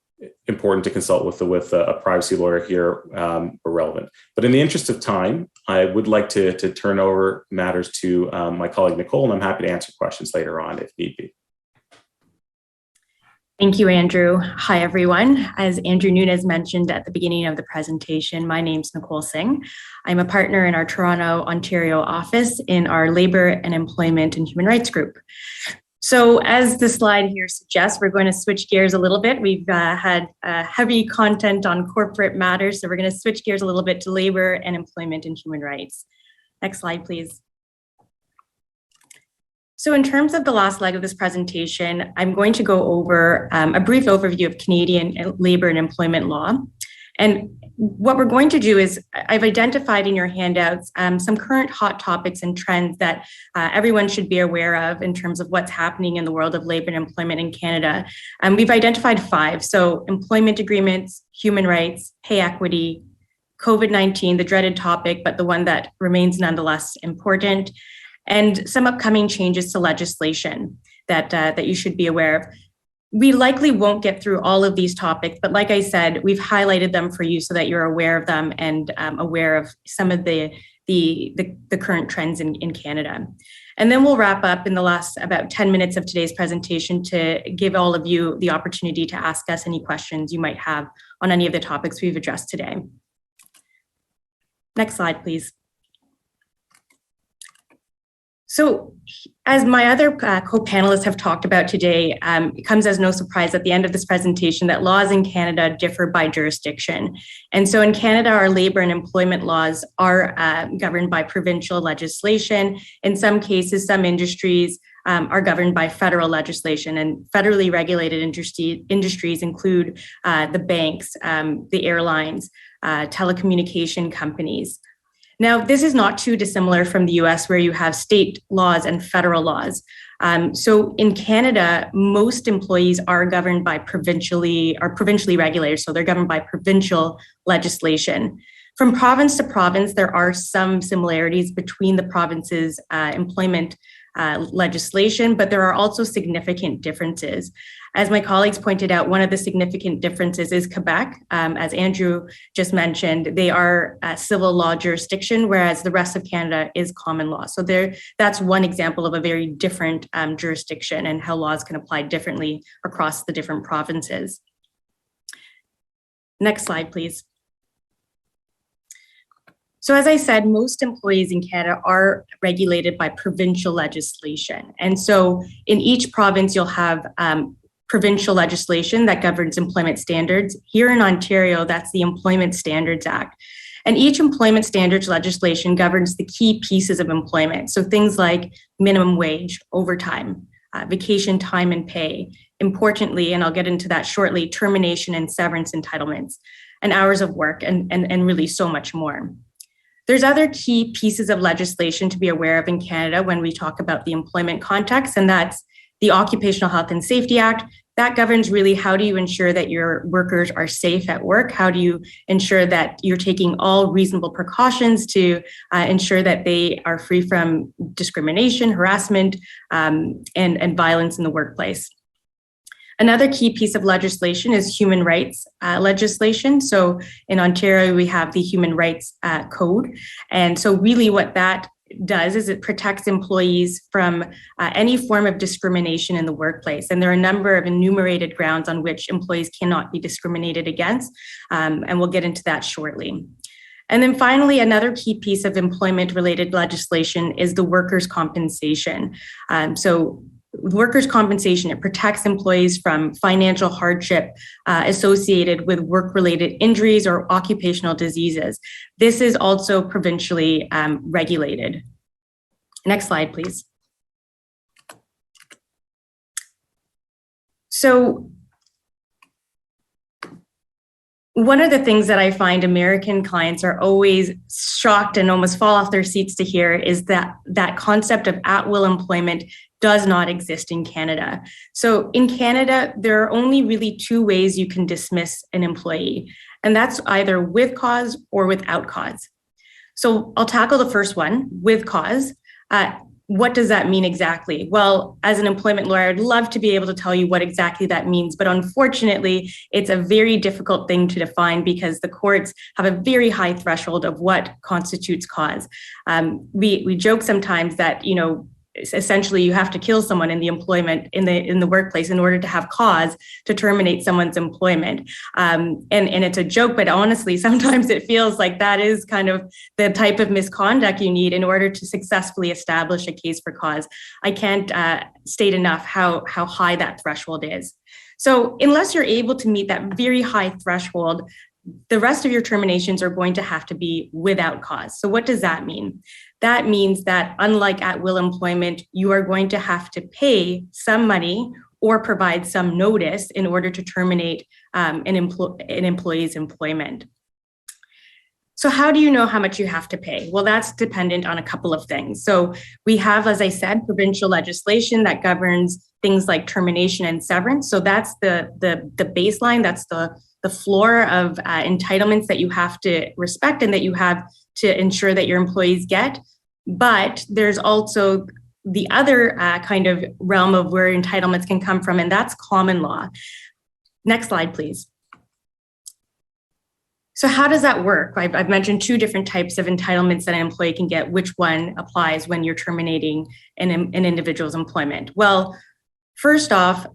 [SPEAKER 3] important to consult with a privacy lawyer here where relevant. But in the interest of time, I would like to turn over matters to my colleague Nicole, and I'm happy to answer questions later on if need be.
[SPEAKER 4] Thank you, Andrew. Hi, everyone. As Andrew Nunes mentioned at the beginning of the presentation, my name's Nicole Singh. I'm a partner in our Toronto, Ontario office in our Labor and Employment and Human Rights group. So as the slide here suggests, we're going to switch gears a little bit. We've had heavy content on corporate matters, so we're going to switch gears a little bit to labor and employment and human rights. Next slide, please. So in terms of the last leg of this presentation, I'm going to go over a brief overview of Canadian labor and employment law. And what we're going to do is, I've identified in your handouts some current hot topics and trends that everyone should be aware of in terms of what's happening in the world of labor and employment in Canada. We've identified 5. So employment agreements, human rights, pay equity, COVID-19, the dreaded topic, but the one that remains nonetheless important, and some upcoming changes to legislation that you should be aware of. We likely won't get through all of these topics, but like I said, we've highlighted them for you so that you're aware of them and aware of some of the current trends in Canada. And then we'll wrap up in the last about 10 minutes of today's presentation to give all of you the opportunity to ask us any questions you might have on any of the topics we've addressed today. Next slide, please. So as my other co-panelists have talked about today, it comes as no surprise at the end of this presentation that laws in Canada differ by jurisdiction. And so in Canada, our labor and employment laws are governed by provincial legislation. In some cases, some industries are governed by federal legislation, and federally regulated industries include the banks, the airlines, telecommunication companies. Now, this is not too dissimilar from the US, where you have state laws and federal laws. So in Canada, most employees are governed by provincially regulated, so they're governed by provincial legislation. From province to province, there are some similarities between the province's employment legislation, but there are also significant differences. As my colleagues pointed out, one of the significant differences is Quebec. As Andrew just mentioned, they are a civil law jurisdiction, whereas the rest of Canada is common law. So that's one example of a very different jurisdiction and how laws can apply differently across the different provinces. Next slide, please. So as I said, most employees in Canada are regulated by provincial legislation. And so in each province, you'll have provincial legislation that governs employment standards. Here in Ontario, that's the Employment Standards Act. And each employment standards legislation governs the key pieces of employment. So things like minimum wage, overtime, vacation time and pay. Importantly, and I'll get into that shortly, termination and severance entitlements, and hours of work, and really so much more. There's other key pieces of legislation to be aware of in Canada when we talk about the employment context, and that's the Occupational Health and Safety Act. That governs really how do you ensure that your workers are safe at work? How do you ensure that you're taking all reasonable precautions to ensure that they are free from discrimination, harassment, and violence in the workplace? Another key piece of legislation is human rights legislation. So in Ontario, we have the Human Rights Code. And so really what that does is it protects employees from any form of discrimination in the workplace. And there are a number of enumerated grounds on which employees cannot be discriminated against. And we'll get into that shortly. And then finally, another key piece of employment-related legislation is the workers' compensation. So workers' compensation, it protects employees from financial hardship associated with work-related injuries or occupational diseases. This is also provincially regulated. Next slide, please. So one of the things that I find American clients are always shocked and almost fall off their seats to hear is that that concept of at-will employment does not exist in Canada. So in Canada, there are only really two ways you can dismiss an employee, and that's either with cause or without cause. So I'll tackle the first one, with cause. What does that mean exactly? Well, as an employment lawyer, I'd love to be able to tell you what exactly that means, but unfortunately, it's a very difficult thing to define because the courts have a very high threshold of what constitutes cause. We joke sometimes that, you know, essentially you have to kill someone in the employment in the workplace in order to have cause to terminate someone's employment. And it's a joke, but honestly, sometimes it feels like that is kind of the type of misconduct you need in order to successfully establish a case for cause. I can't state enough how high that threshold is. So unless you're able to meet that very high threshold, the rest of your terminations are going to have to be without cause. So what does that mean? That means that unlike at-will employment, you are going to have to pay some money or provide some notice in order to terminate an employee's employment. So how do you know how much you have to pay? Well, that's dependent on a couple of things. So we have, as I said, provincial legislation that governs things like termination and severance. So that's the baseline, that's the floor of entitlements that you have to respect and that you have to ensure that your employees get. But there's also the other kind of realm of where entitlements can come from, and that's common law. Next slide, please. So how does that work? I've mentioned two different types of entitlements that an employee can get. Which one applies when you're terminating an individual's employment? Well, first off,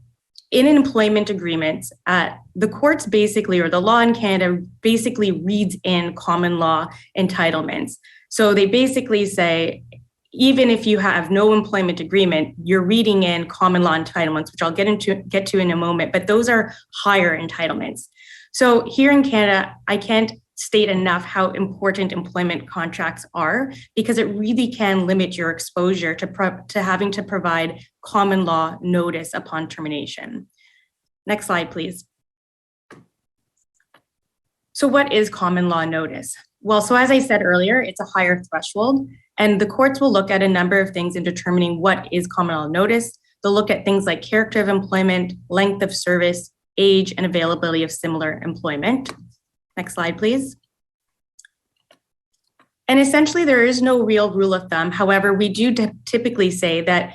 [SPEAKER 4] in an employment agreement, the courts basically, or the law in Canada basically reads in common law entitlements. So they basically say, even if you have no employment agreement, you're reading in common law entitlements, which I'll get to in a moment, but those are higher entitlements. So here in Canada, I can't state enough how important employment contracts are, because it really can limit your exposure to having to provide common law notice upon termination. Next slide, please. So what is common law notice? Well, so as I said earlier, it's a higher threshold, and the courts will look at a number of things in determining what is common law notice. They'll look at things like character of employment, length of service, age, and availability of similar employment. Next slide, please. And essentially, there is no real rule of thumb. However, we do typically say that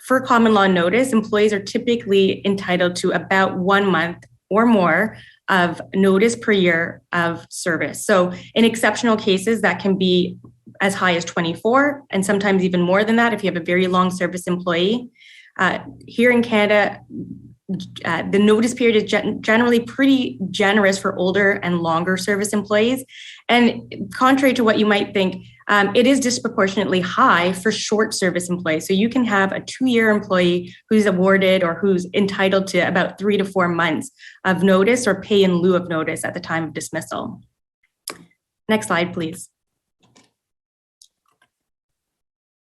[SPEAKER 4] for common law notice, employees are typically entitled to about 1 month or more of notice per year of service. So in exceptional cases, that can be as high as 24, and sometimes even more than that if you have a very long service employee. Here in Canada, the notice period is generally pretty generous for older and longer service employees. And contrary to what you might think, it is disproportionately high for short service employees. So you can have a 2-year employee who's awarded or who's entitled to about 3 to 4 months of notice or pay in lieu of notice at the time of dismissal. Next slide, please.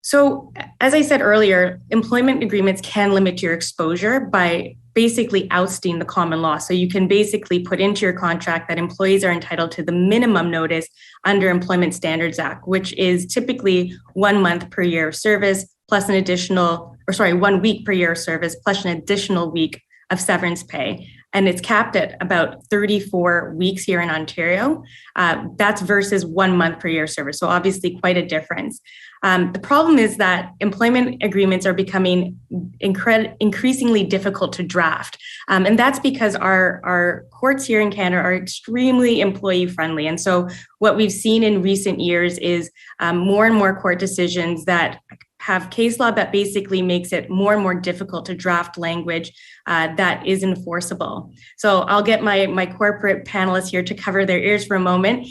[SPEAKER 4] So as I said earlier, employment agreements can limit your exposure by basically ousting the common law. So you can basically put into your contract that employees are entitled to the minimum notice under Employment Standards Act, which is typically 1 month per year of service plus 1 week per year of service plus an additional week of severance pay. And it's capped at about 34 weeks here in Ontario. That's versus 1 month per year of service. So obviously quite a difference. The problem is that employment agreements are becoming increasingly difficult to draft. And that's because our courts here in Canada are extremely employee friendly. And so what we've seen in recent years is more and more court decisions that have case law that basically makes it more and more difficult to draft language that is enforceable. So I'll get my corporate panelists here to cover their ears for a moment.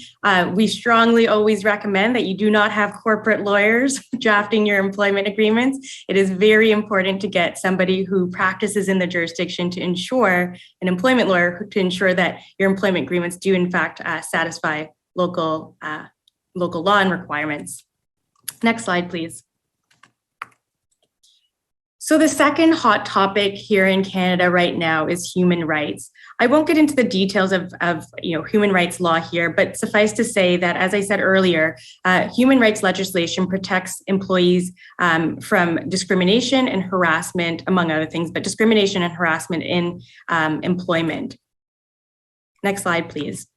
[SPEAKER 4] We strongly always recommend that you do not have corporate lawyers drafting your employment agreements. It is very important to get somebody who practices in the jurisdiction to ensure, an employment lawyer, to ensure that your employment agreements do in fact satisfy local law and requirements. Next slide, please. So the second hot topic here in Canada right now is human rights. I won't get into the details of human rights law here, but suffice to say that, as I said earlier, human rights legislation protects employees from discrimination and harassment, among other things, but discrimination and harassment in employment. Next slide, please.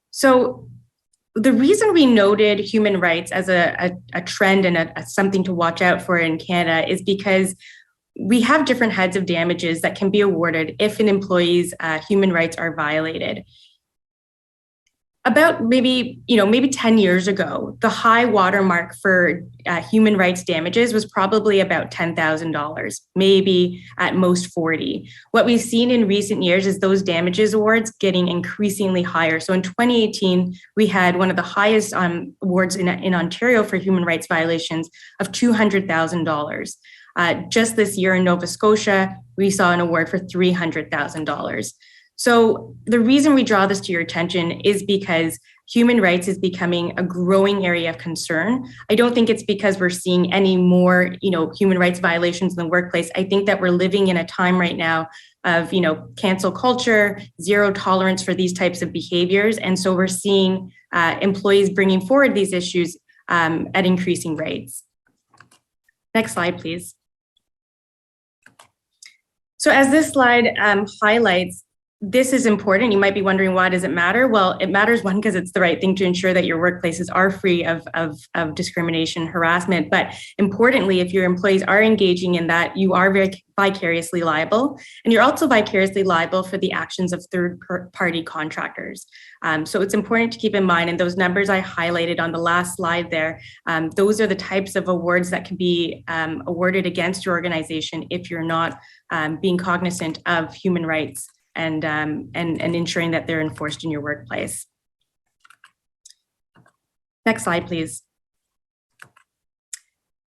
[SPEAKER 4] So the reason we noted human rights as a trend and something to watch out for in Canada is because we have different heads of damages that can be awarded if an employee's human rights are violated. About maybe 10 years ago, the high watermark for human rights damages was probably about $10,000, maybe at most $40,000. What we've seen in recent years is those damages awards getting increasingly higher. So in 2018, we had one of the highest awards in Ontario for human rights violations of $200,000. Just this year in Nova Scotia, we saw an award for $300,000. So the reason we draw this to your attention is because human rights is becoming a growing area of concern. I don't think it's because we're seeing any more, human rights violations in the workplace. I think that we're living in a time right now of, cancel culture, zero tolerance for these types of behaviors. And so we're seeing employees bringing forward these issues at increasing rates. Next slide, please. So as this slide highlights, this is important. You might be wondering, why does it matter? Well, it matters, one, because it's the right thing to ensure that your workplaces are free of discrimination, harassment. But importantly, if your employees are engaging in that, you are very vicariously liable. And you're also vicariously liable for the actions of third-party contractors. So it's important to keep in mind, and those numbers I highlighted on the last slide there, those are the types of awards that can be awarded against your organization if you're not being cognizant of human rights and ensuring that they're enforced in your workplace. Next slide, please.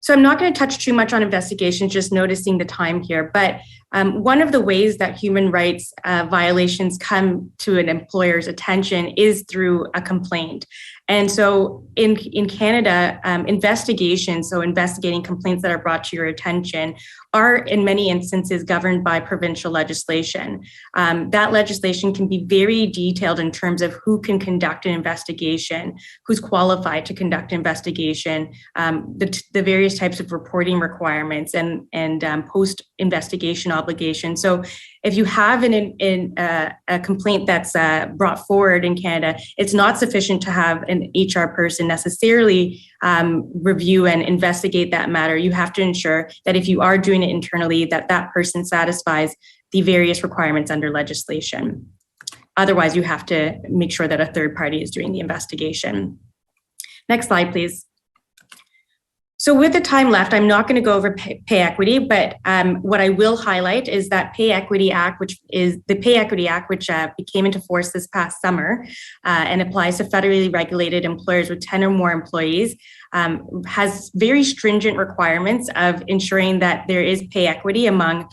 [SPEAKER 4] So I'm not going to touch too much on investigations, just noticing the time here, but one of the ways that human rights violations come to an employer's attention is through a complaint. And so in Canada, investigations, so investigating complaints that are brought to your attention, are in many instances governed by provincial legislation. That legislation can be very detailed in terms of who can conduct an investigation, who's qualified to conduct an investigation, the various types of reporting requirements and post-investigation obligations. So if you have a complaint that's brought forward in Canada, it's not sufficient to have an HR person necessarily review and investigate that matter. You have to ensure that if you are doing it internally, that person satisfies the various requirements under legislation. Otherwise, you have to make sure that a third party is doing the investigation. Next slide, please. So with the time left, I'm not going to go over pay equity, but what I will highlight is that Pay Equity Act, which is the Pay Equity Act, which came into force this past summer and applies to federally regulated employers with 10 or more employees, has very stringent requirements of ensuring that there is pay equity among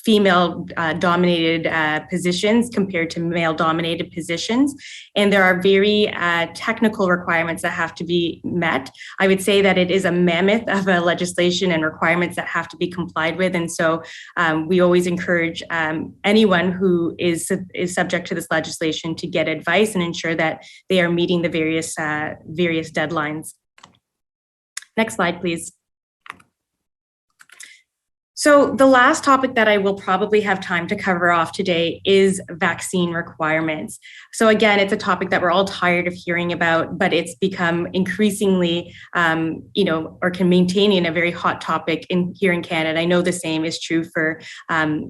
[SPEAKER 4] female-dominated positions compared to male-dominated positions. And there are very technical requirements that have to be met. I would say that it is a mammoth of a legislation and requirements that have to be complied with. And so we always encourage anyone who is subject to this legislation to get advice and ensure that they are meeting the various deadlines. Next slide, please. So the last topic that I will probably have time to cover off today is vaccine requirements. So again, it's a topic that we're all tired of hearing about, but it's become increasingly, or can maintain in a very hot topic here in Canada. I know the same is true for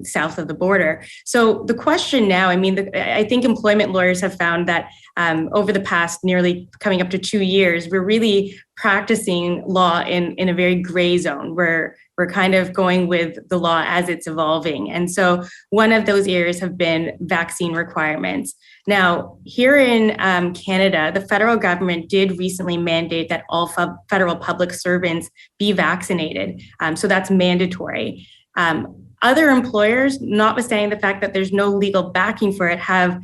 [SPEAKER 4] south of the border. So the question now, I think employment lawyers have found that over the past nearly coming up to 2 years, we're really practicing law in a very gray zone where we're kind of going with the law as it's evolving. And so one of those areas have been vaccine requirements. Now, here in Canada, the federal government did recently mandate that all federal public servants be vaccinated. So that's mandatory. Other employers, notwithstanding the fact that there's no legal backing for it, have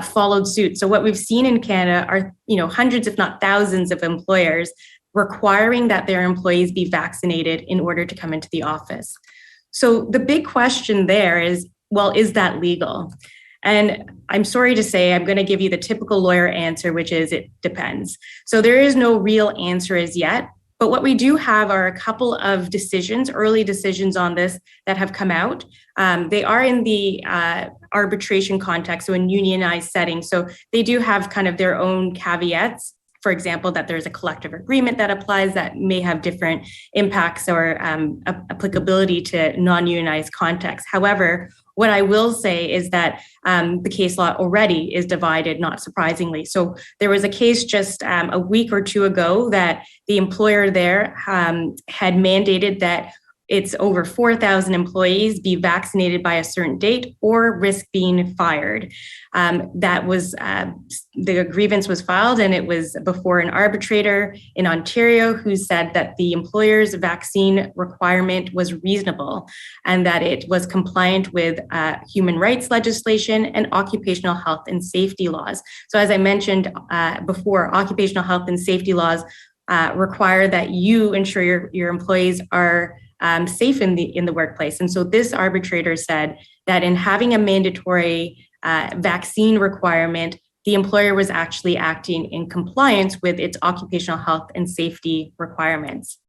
[SPEAKER 4] followed suit. So what we've seen in Canada are, hundreds, if not thousands of employers requiring that their employees be vaccinated in order to come into the office. So the big question there is, well, is that legal? And I'm sorry to say, I'm going to give you the typical lawyer answer, which is it depends. So there is no real answer as yet. But what we do have are a couple of decisions, early decisions on this that have come out. They are in the arbitration context, so in unionized settings. So they do have kind of their own caveats. For example, that there's a collective agreement that applies that may have different impacts or applicability to non-unionized contexts. However, what I will say is that the case law already is divided, not surprisingly. So there was a case just a week or two ago that the employer there had mandated that it's over 4,000 employees be vaccinated by a certain date or risk being fired. That was the grievance was filed, and it was before an arbitrator in Ontario who said that the employer's vaccine requirement was reasonable and that it was compliant with human rights legislation and occupational health and safety laws. So as I mentioned before, occupational health and safety laws require that you ensure your employees are safe in the workplace. And so this arbitrator said that in having a mandatory vaccine requirement, the employer was actually acting in compliance with its occupational health and safety requirements.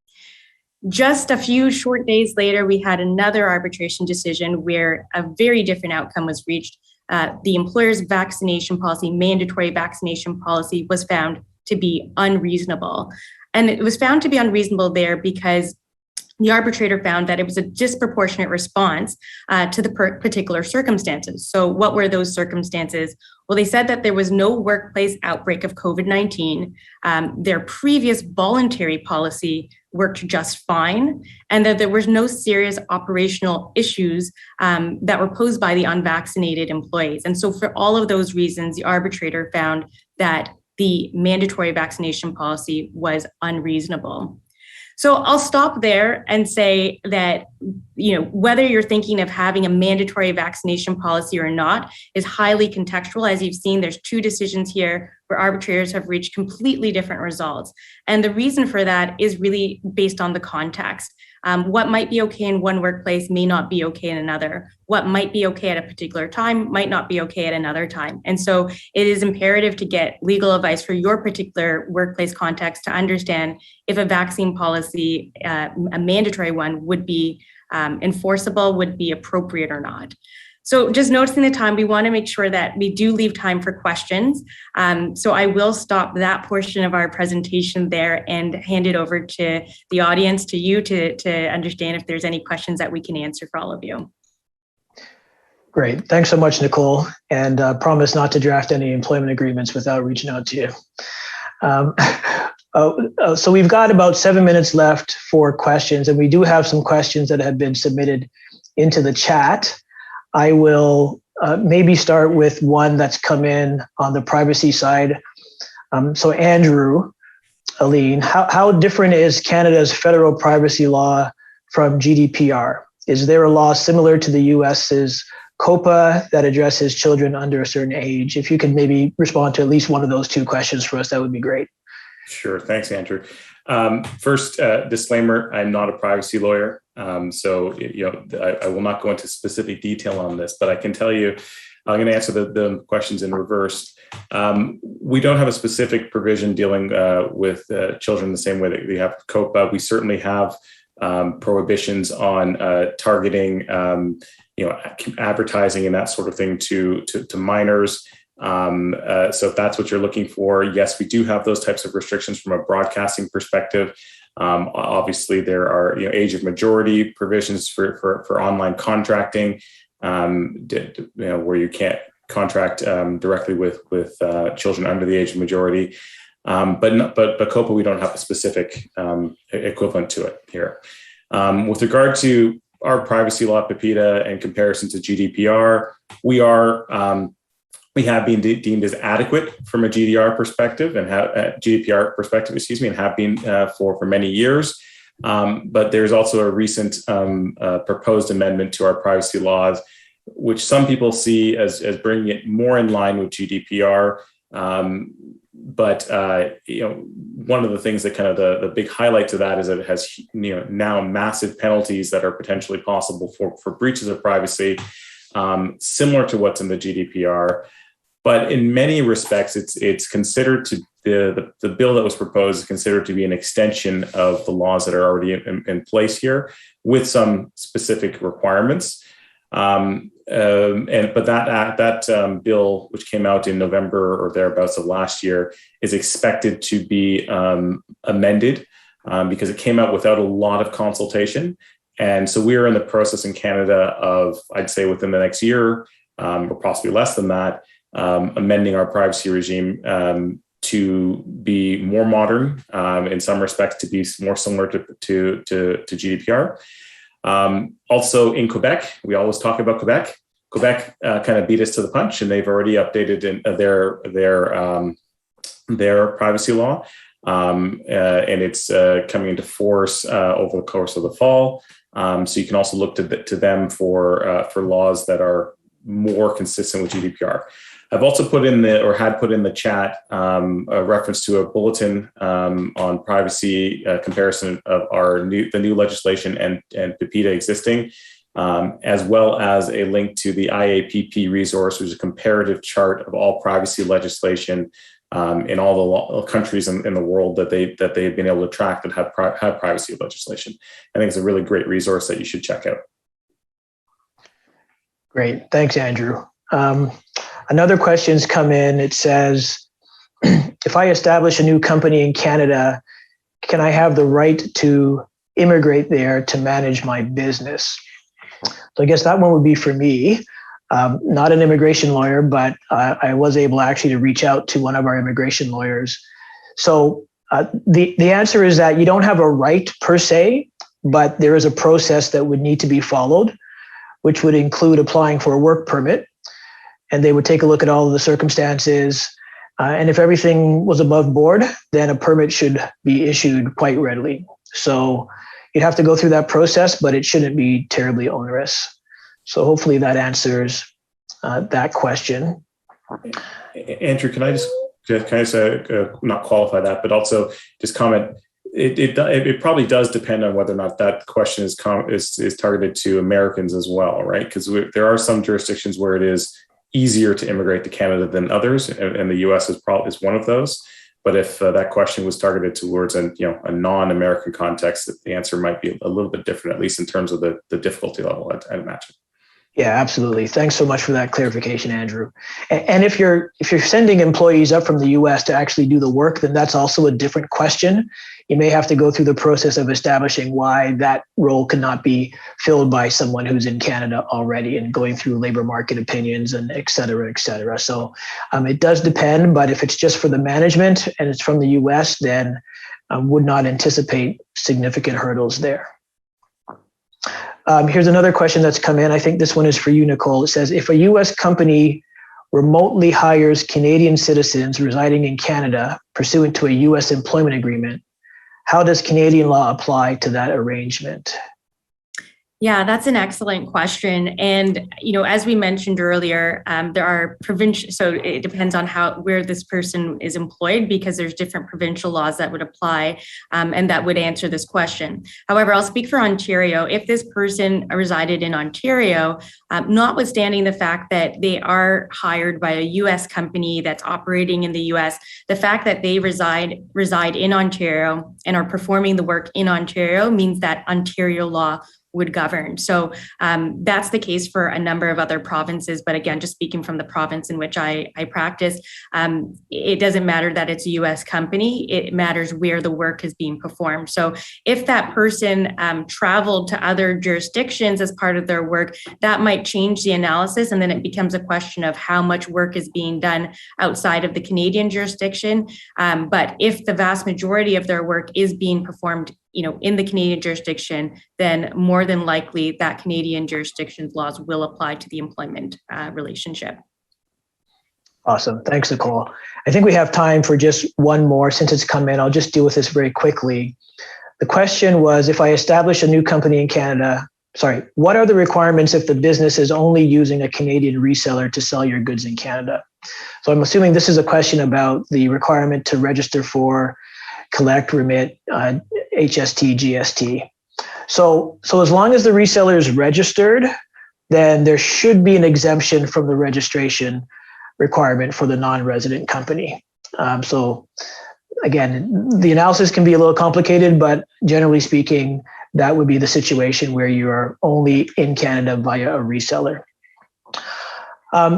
[SPEAKER 4] Just a few short days later, we had another arbitration decision where a very different outcome was reached. The employer's vaccination policy, mandatory vaccination policy, was found to be unreasonable. And it was found to be unreasonable there because the arbitrator found that it was a disproportionate response to the particular circumstances. So what were those circumstances? Well, they said that there was no workplace outbreak of COVID-19. Their previous voluntary policy worked just fine, and that there was no serious operational issues that were posed by the unvaccinated employees. And so for all of those reasons, the arbitrator found that the mandatory vaccination policy was unreasonable. So I'll stop there and say that, whether you're thinking of having a mandatory vaccination policy or not is highly contextual. As you've seen, there's two decisions here where arbitrators have reached completely different results. And the reason for that is really based on the context. What might be okay in one workplace may not be okay in another. What might be okay at a particular time might not be okay at another time. And so it is imperative to get legal advice for your particular workplace context to understand if a vaccine policy, a mandatory one, would be enforceable, would be appropriate or not. So just noticing the time, we want to make sure that we do leave time for questions. So I will stop that portion of our presentation there and hand it over to the audience, to you, to understand if there's any questions that we can answer for all of you.
[SPEAKER 1] Great. Thanks so much, Nicole. And promise not to draft any employment agreements without reaching out to you. So we've got about 7 minutes left for questions, and we do have some questions that have been submitted into the chat. I will maybe start with one that's come in on the privacy side. So Andrew, Alleyne, how different is Canada's federal privacy law from GDPR? Is there a law similar to the US's COPA that addresses children under a certain age? If you could maybe respond to at least one of those two questions for us, that would be great.
[SPEAKER 3] Sure. Thanks, Andrew. First, disclaimer, I'm not a privacy lawyer. So I will not go into specific detail on this, but I can tell you, I'm going to answer the questions in reverse. We don't have a specific provision dealing with children the same way that we have COPA. We certainly have prohibitions on targeting, advertising and that sort of thing to minors. So if that's what you're looking for, yes, we do have those types of restrictions from a broadcasting perspective. Obviously, there are age of majority provisions for online contracting, where you can't contract directly with children under the age of majority. But COPA, we don't have a specific equivalent to it here. With regard to our privacy law, PIPEDA, in comparison to GDPR, we have been deemed as adequate from a GDPR perspective, and have been for many years. But there's also a recent proposed amendment to our privacy laws, which some people see as bringing it more in line with GDPR. But one of the things that kind of the big highlight to that is that it has now massive penalties that are potentially possible for breaches of privacy, similar to what's in the GDPR. But in many respects, it's considered to the bill that was proposed is considered to be an extension of the laws that are already in place here, with some specific requirements. But that bill, which came out in November or thereabouts of last year, is expected to be amended because it came out without a lot of consultation. And so we are in the process in Canada of, I'd say within the next year, or possibly less than that, amending our privacy regime to be more modern, in some respects, to be more similar to GDPR. Also in Quebec, we always talk about Quebec. Quebec kind of beat us to the punch, and they've already updated their privacy law, and it's coming into force over the course of the fall. So you can also look to them for laws that are more consistent with GDPR. I've also had put in the chat a reference to a bulletin on privacy comparison of the new legislation and PIPEDA existing, as well as a link to the IAPP resource, which is a comparative chart of all privacy legislation in all the countries in the world that they've been able to track that have privacy legislation. I think it's a really great resource that you should check out.
[SPEAKER 1] Great, thanks, Andrew. Another question's come in. It says, if I establish a new company in Canada, can I have the right to immigrate there to manage my business? So I guess that one would be for me. Not an immigration lawyer, but I was able actually to reach out to one of our immigration lawyers. So the answer is that you don't have a right per se, but there is a process that would need to be followed, which would include applying for a work permit. And they would take a look at all of the circumstances. And if everything was above board, then a permit should be issued quite readily. So you'd have to go through that process, but it shouldn't be terribly onerous. So hopefully that answers that question.
[SPEAKER 3] Andrew, can I just not qualify that, but also just comment? It probably does depend on whether or not that question is targeted to Americans as well, right? Because there are some jurisdictions where it is easier to immigrate to Canada than others, and the U.S. is one of those. But if that question was targeted towards a non-American context, the answer might be a little bit different, at least in terms of the difficulty level, I'd imagine. Yeah,
[SPEAKER 1] absolutely. Thanks so much for that clarification, Andrew. And if you're sending employees up from the U.S. to actually do the work, then that's also a different question. You may have to go through the process of establishing why that role cannot be filled by someone who's in Canada already, and going through labor market opinions and et cetera, et cetera. So it does depend, but if it's just for the management and it's from the U.S., then I would not anticipate significant hurdles there. Here's another question that's come in. I think this one is for you, Nicole. It says, if a U.S. company remotely hires Canadian citizens residing in Canada pursuant to a U.S. employment agreement, how does Canadian law apply to that arrangement?
[SPEAKER 4] Yeah, that's an excellent question. And, as we mentioned earlier, there are provincial, so it depends on where this person is employed, because there's different provincial laws that would apply and that would answer this question. However, I'll speak for Ontario. If this person resided in Ontario, notwithstanding the fact that they are hired by a US company that's operating in the US, the fact that they reside in Ontario and are performing the work in Ontario means that Ontario law would govern. So that's the case for a number of other provinces. But again, just speaking from the province in which I practice, it doesn't matter that it's a US company, it matters where the work is being performed. So if that person traveled to other jurisdictions as part of their work, that might change the analysis. And then it becomes a question of how much work is being done outside of the Canadian jurisdiction. But if the vast majority of their work is being performed in the Canadian jurisdiction, then more than likely that Canadian jurisdiction's laws will apply to the employment relationship.
[SPEAKER 1] Awesome. Thanks, Nicole. I think we have time for just one more. Since it's come in, I'll just deal with this very quickly. The question was, if I establish a new company in Canada, what are the requirements if the business is only using a Canadian reseller to sell your goods in Canada? So I'm assuming this is a question about the requirement to register for, collect, remit, HST, GST. So as long as the reseller is registered, then there should be an exemption from the registration requirement for the non-resident company. So again, the analysis can be a little complicated, but generally speaking, that would be the situation where you are only in Canada via a reseller.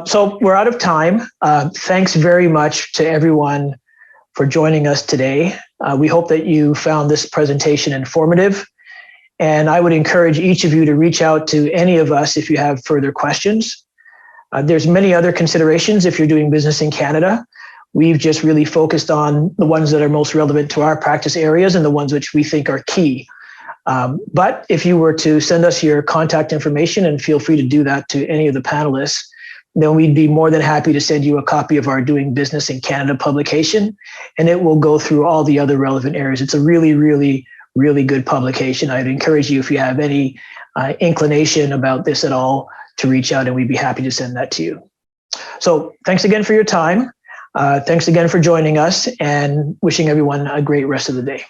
[SPEAKER 1] So we're out of time. Thanks very much to everyone for joining us today. We hope that you found this presentation informative, and I would encourage each of you to reach out to any of us if you have further questions. There's many other considerations if you're doing business in Canada. We've just really focused on the ones that are most relevant to our practice areas and the ones which we think are key. But if you were to send us your contact information, and feel free to do that to any of the panelists, then we'd be more than happy to send you a copy of our Doing Business in Canada publication, and it will go through all the other relevant areas. It's a really, really, really good publication. I'd encourage you, if you have any inclination about this at all, to reach out, and we'd be happy to send that to you. So thanks again for your time. Thanks again for joining us, and wishing everyone a great rest of the day.